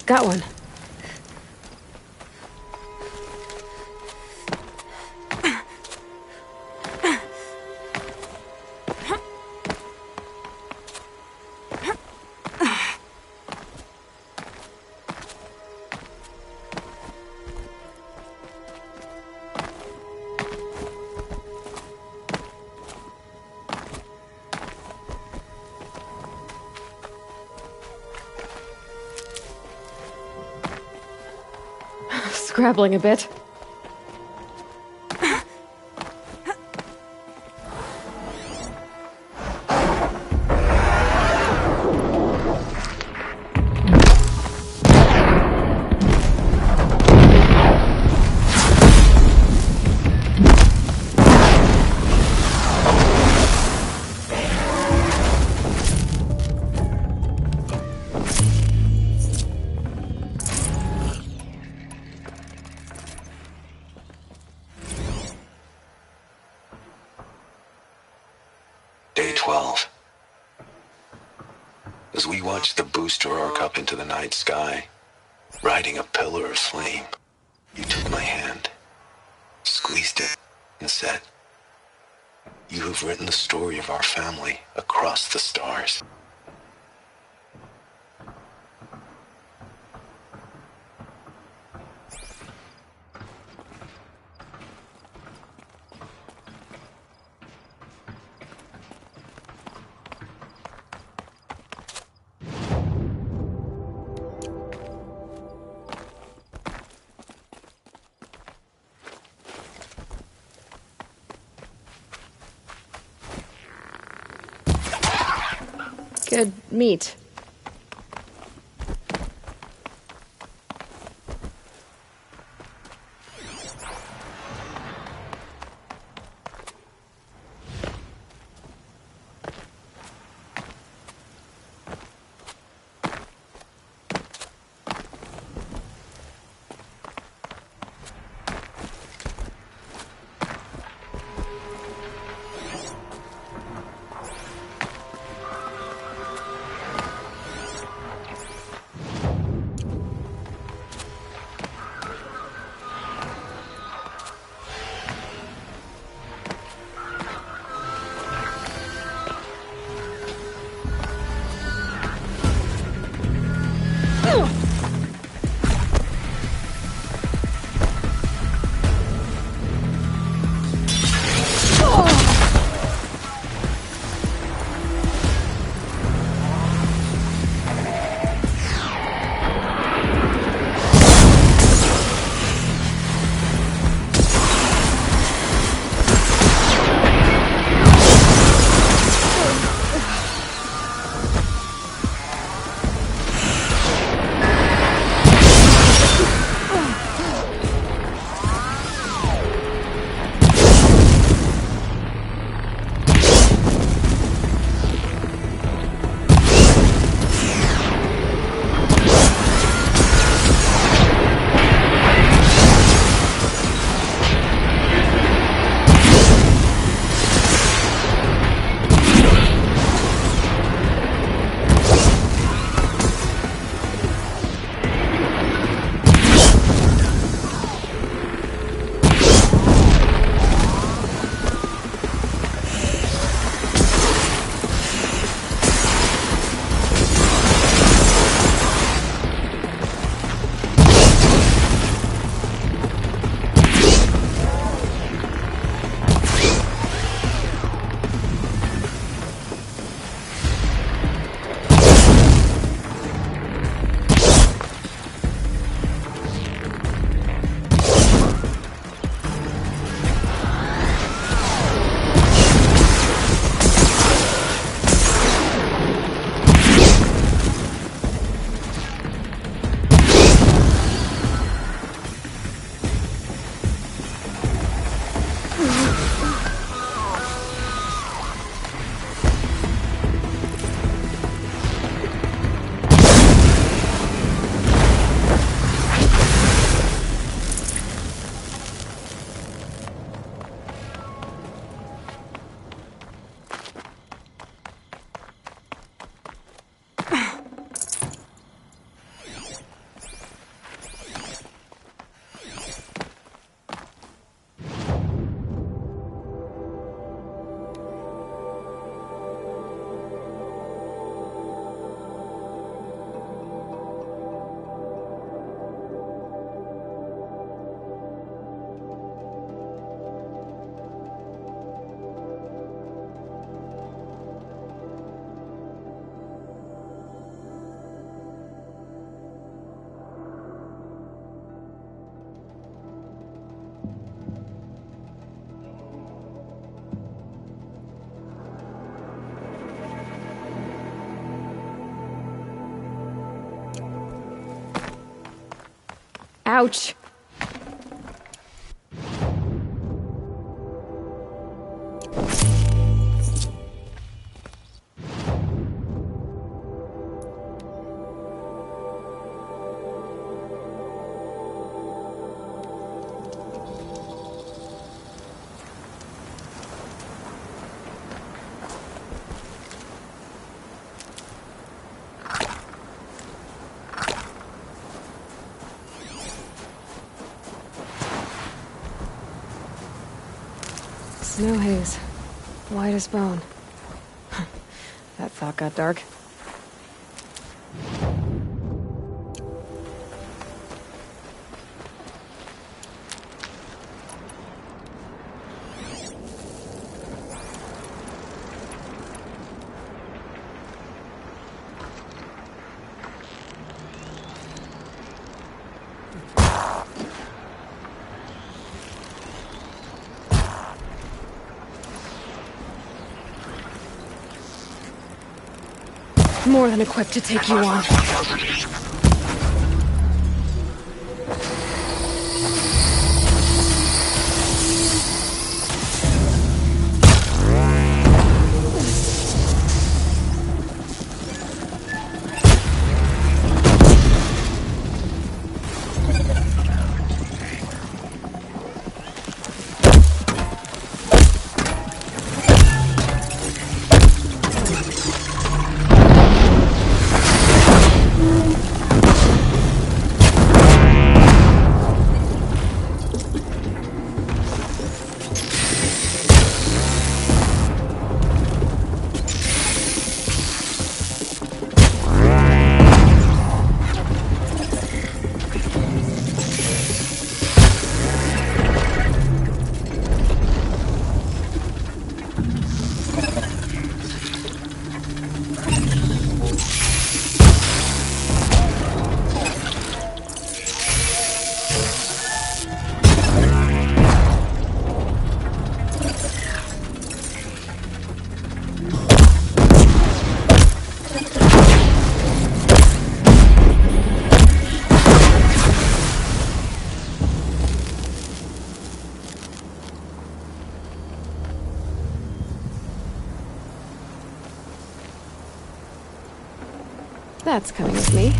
Speaker 4: Got one. scrabbling a bit.
Speaker 20: Day 12. As we watched the booster arc up into the night sky, riding a pillar of flame, you took my hand, squeezed it, and said, "You have written the story of our family across the stars."
Speaker 4: Good meat. Ouch. Snow haze. White as bone. That thought got dark. More than equipped to take you on. That's coming with me.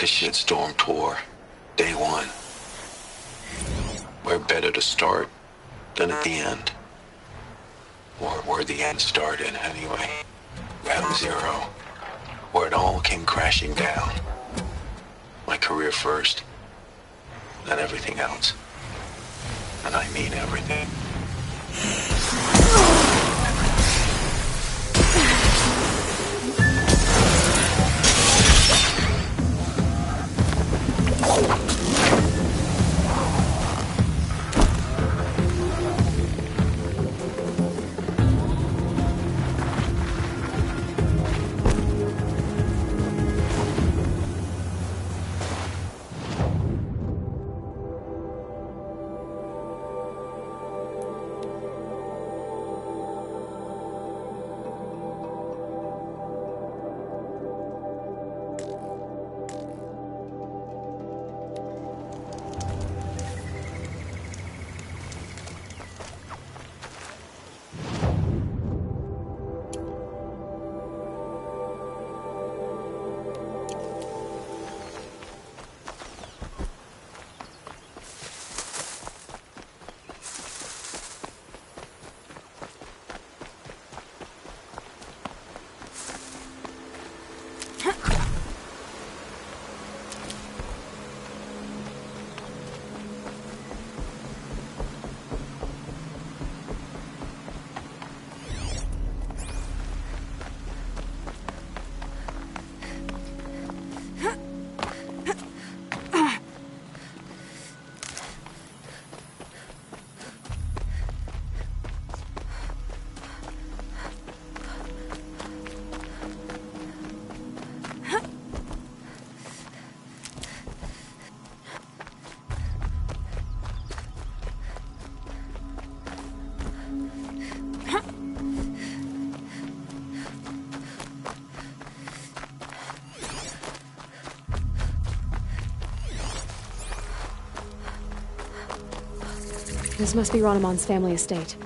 Speaker 20: A shitstorm tour, day one. Where better to start than at the end? Or where the end started, anyway. Ground zero. Where it all came crashing down. My career first, then everything else. And I mean everything.
Speaker 4: This must be Ronamon's family estate.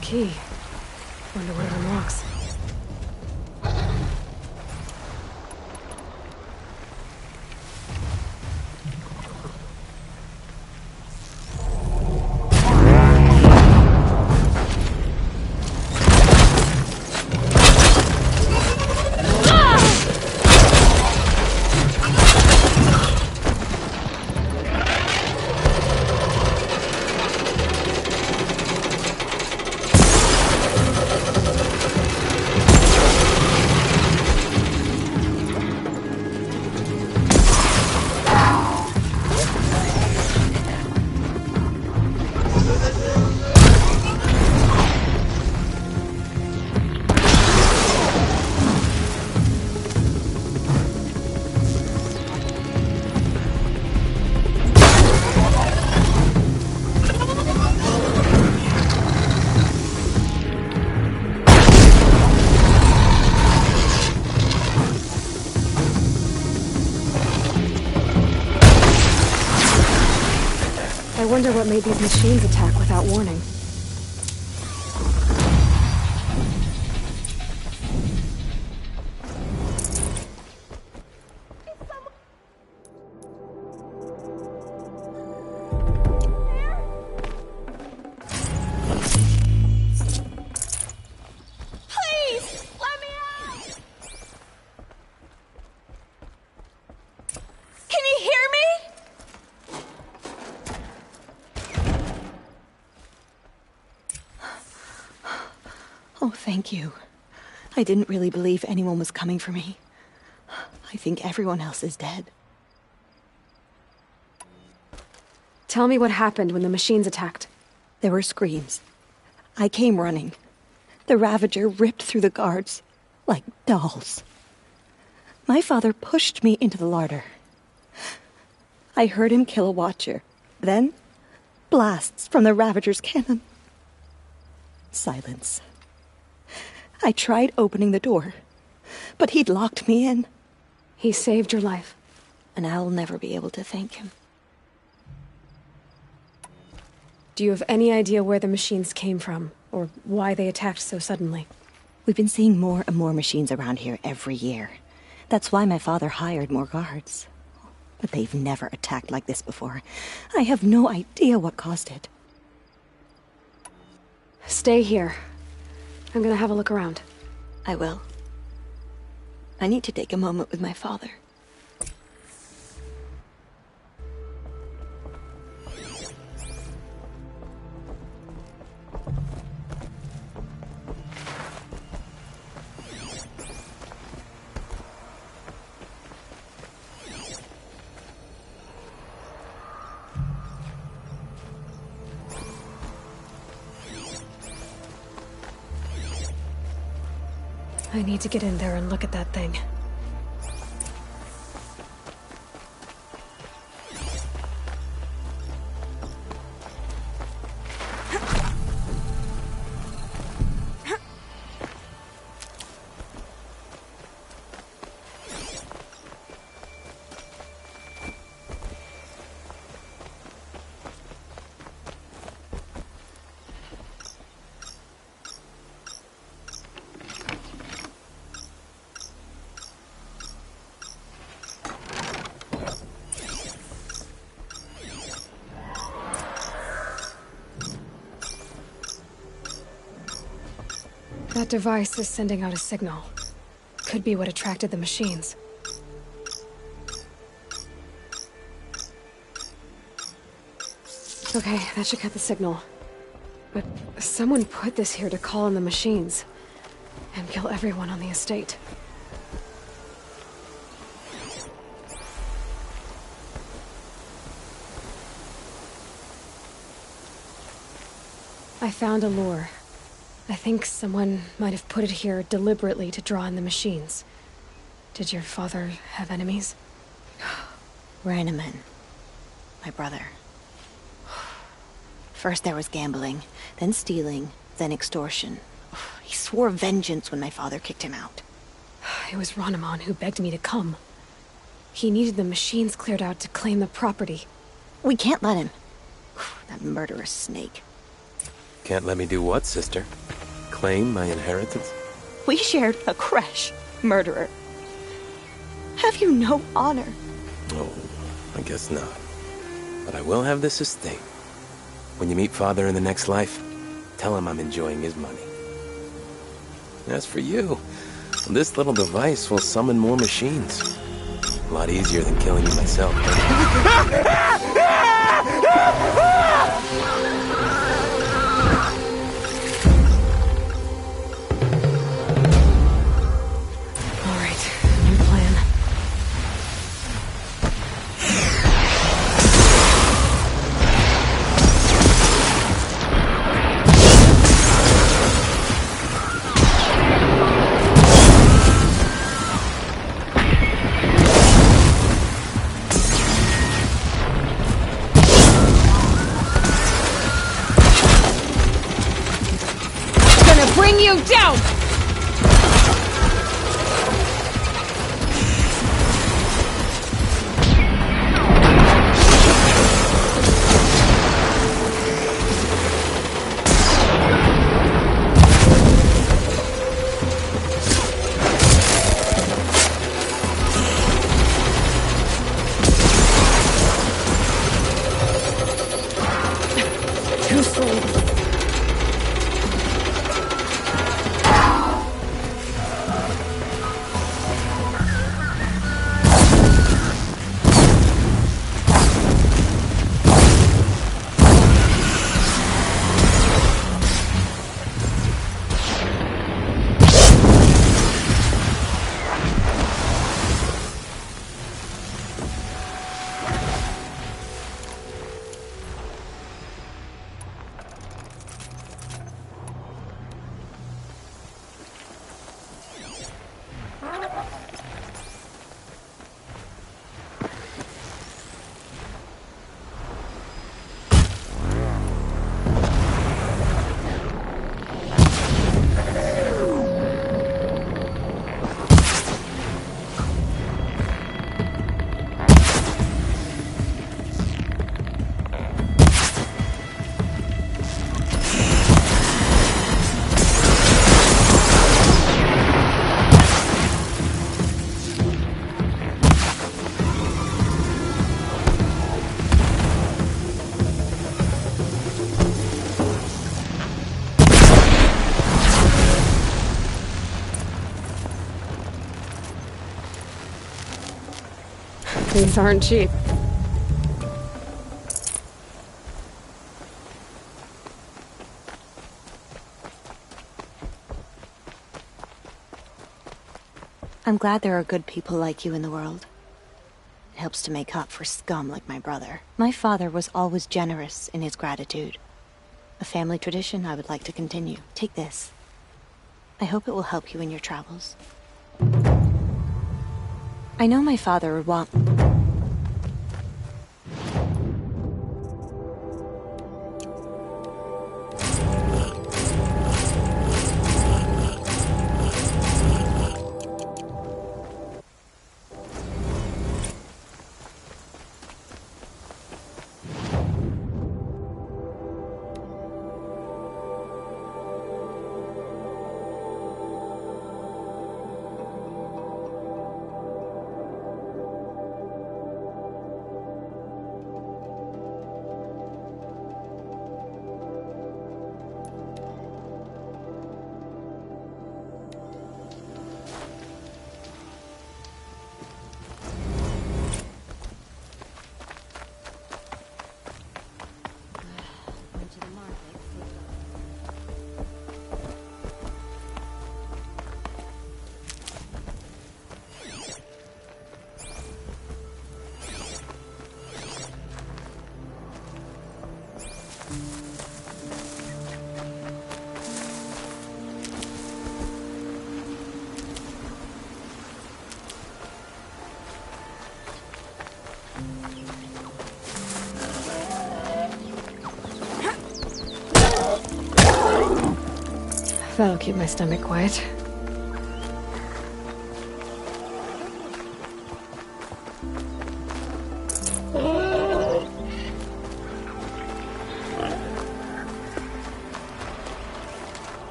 Speaker 4: Key. Wonder where it unlocks. I wonder what made these machines attack without warning.
Speaker 7: Please, let me out! Can you hear me?
Speaker 9: Oh, thank you. I didn't really believe anyone was coming for me. I think everyone else is dead.
Speaker 4: Tell me what happened when the machines attacked.
Speaker 9: There were screams. I came running. The Ravager ripped through the guards like dolls. My father pushed me into the larder. I heard him kill a watcher. Then, blasts from the Ravager's cannon. Silence. I tried opening the door, but he'd locked me in.
Speaker 4: He saved your life.
Speaker 9: And I'll never be able to thank him.
Speaker 4: Do you have any idea where the machines came from, or why they attacked so suddenly?
Speaker 9: We've been seeing more and more machines around here every year. That's why my father hired more guards. But they've never attacked like this before. I have no idea what caused it.
Speaker 4: Stay here. I'm gonna have a look around.
Speaker 9: I will. I need to take a moment with my father.
Speaker 4: I need to get in there and look at that thing. That device is sending out a signal. Could be what attracted the machines. Okay, that should cut the signal. But someone put this here to call in the machines. And kill everyone on the estate. I found a lure. I think someone might have put it here deliberately to draw in the machines. Did your father have enemies?
Speaker 9: Rainaman. My brother. First there was gambling, then stealing, then extortion. He swore vengeance when my father kicked him out.
Speaker 4: It was Ranaman who begged me to come. He needed the machines cleared out to claim the property.
Speaker 9: We can't let him. That murderous snake.
Speaker 21: Can't let me do what, sister? Claim my inheritance?
Speaker 9: We shared a creche, murderer. Have you no honor?
Speaker 21: Oh, I guess not. But I will have this estate. When you meet Father in the next life, tell him I'm enjoying his money. As for you, this little device will summon more machines. A lot easier than killing you myself.
Speaker 7: Bring you down!
Speaker 4: Too slow. These aren't cheap.
Speaker 9: I'm glad there are good people like you in the world. It helps to make up for scum like my brother. My father was always generous in his gratitude. A family tradition I would like to continue. Take this. I hope it will help you in your travels. I know my father would want...
Speaker 4: That'll keep my stomach quiet.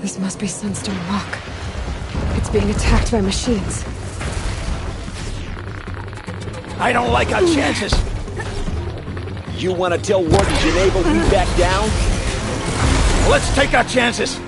Speaker 4: This must be Sunstone Rock. It's being attacked by machines.
Speaker 15: I don't like our chances. You want to tell Warden Geneva we back down? Well, let's take our chances.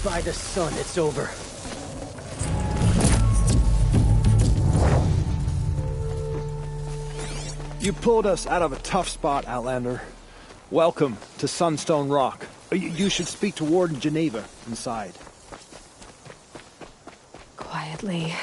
Speaker 6: By the sun, it's over.
Speaker 22: You pulled us out of a tough spot, Outlander. Welcome to Sunstone Rock. You should speak to Warden Geneva inside.
Speaker 4: Quietly.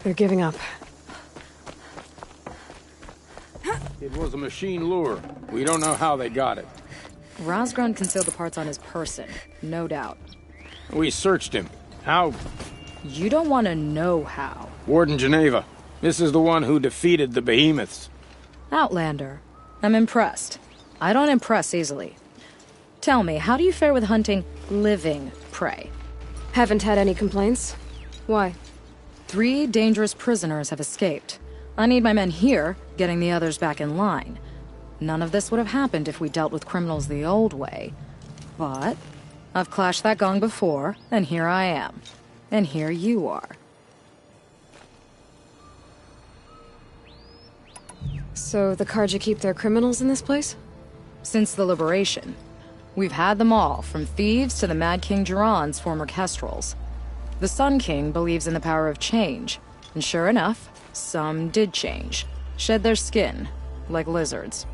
Speaker 4: They're giving up.
Speaker 5: It was a machine lure. We don't know how they got it.
Speaker 8: Rosgron concealed the parts on his person, no doubt.
Speaker 5: We searched him. How?
Speaker 8: You don't want to know how.
Speaker 5: Warden Geneva. This is the one who defeated the behemoths.
Speaker 8: Outlander. I'm impressed. I don't impress easily. Tell me, how do you fare with hunting living prey?
Speaker 4: Haven't had any complaints. Why?
Speaker 8: 3 dangerous prisoners have escaped. I need my men here, getting the others back in line. None of this would have happened if we dealt with criminals the old way. But I've clashed that gong before, and here I am. And here you are.
Speaker 4: So the Karja keep their criminals in this place?
Speaker 8: Since the liberation. We've had them all, from thieves to the Mad King Jiran's former kestrels. The Sun King believes in the power of change, and sure enough, some did change. Shed their skin, like lizards.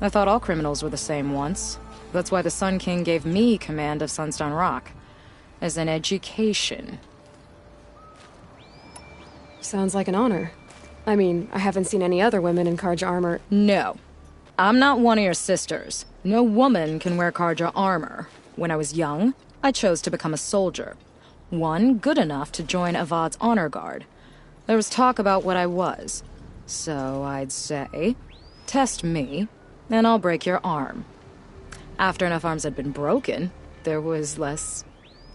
Speaker 8: I thought all criminals were the same once. That's why the Sun King gave me command of Sunstone Rock. As an education.
Speaker 4: Sounds like an honor. I mean, I haven't seen any other women in Karja armor.
Speaker 8: No. I'm not one of your sisters. No woman can wear Karja armor. When I was young, I chose to become a soldier. One good enough to join Avad's honor guard. There was talk about what I was. So I'd say, test me, and I'll break your arm. After enough arms had been broken, there was less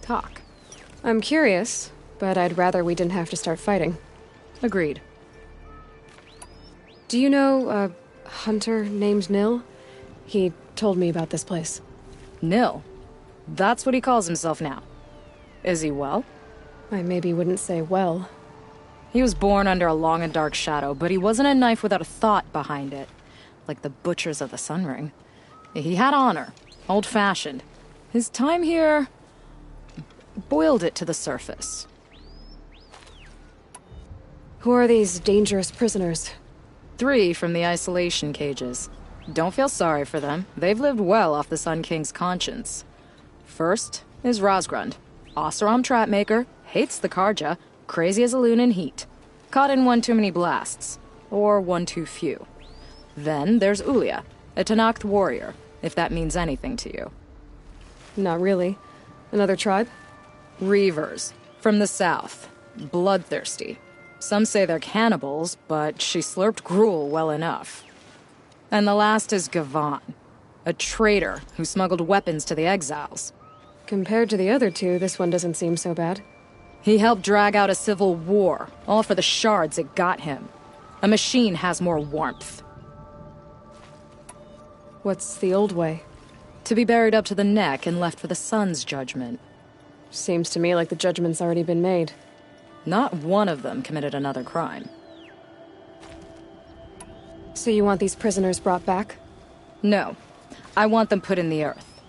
Speaker 8: talk.
Speaker 4: I'm curious, but I'd rather we didn't have to start fighting.
Speaker 8: Agreed.
Speaker 4: Do you know a hunter named Nil? He told me about this place.
Speaker 8: Nil? That's what he calls himself now. Is he well?
Speaker 4: I maybe wouldn't say well.
Speaker 8: He was born under a long and dark shadow, but he wasn't a knife without a thought behind it. Like the butchers of the Sun Ring. He had honor. Old-fashioned. His time here boiled it to the surface.
Speaker 4: Who are these dangerous prisoners?
Speaker 8: 3 from the isolation cages. Don't feel sorry for them. They've lived well off the Sun King's conscience. First is Rosgrund. Oseram trapmaker, hates the Karja, crazy as a loon in heat. Caught in one too many blasts. Or one too few. Then there's Ulia, a Tenakth warrior, if that means anything to you.
Speaker 4: Not really. Another tribe?
Speaker 8: Reavers, from the south. Bloodthirsty. Some say they're cannibals, but she slurped gruel well enough. And the last is Gavan, a traitor who smuggled weapons to the exiles.
Speaker 4: Compared to the other 2, this one doesn't seem so bad.
Speaker 8: He helped drag out a civil war, all for the shards it got him. A machine has more warmth.
Speaker 4: What's the old way?
Speaker 8: To be buried up to the neck and left for the sun's judgment.
Speaker 4: Seems to me like the judgment's already been made.
Speaker 8: Not one of them committed another crime.
Speaker 4: So you want these prisoners brought back?
Speaker 8: No. I want them put in the earth.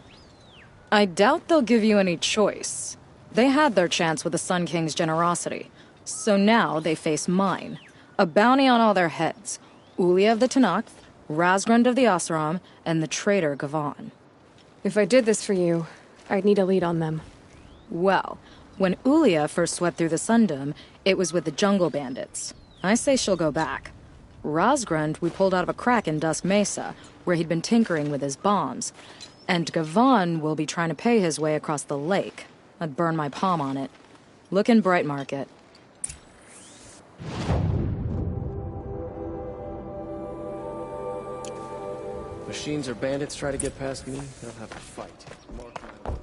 Speaker 8: I doubt they'll give you any choice. They had their chance with the Sun King's generosity. So now they face mine. A bounty on all their heads. Ulia of the Tenakth, Rosgrund of the Oseram, and the traitor Gavan.
Speaker 4: If I did this for you, I'd need a lead on them.
Speaker 8: Well, when Ulia first swept through the Sundom, it was with the jungle bandits. I say she'll go back. Rosgrund we pulled out of a crack in Dusk Mesa, where he'd been tinkering with his bombs. And Gavan will be trying to pay his way across the lake. I'd burn my palm on it. Look in Bright Market.
Speaker 3: Machines or bandits try to get past me, they'll have to fight. Mark my words.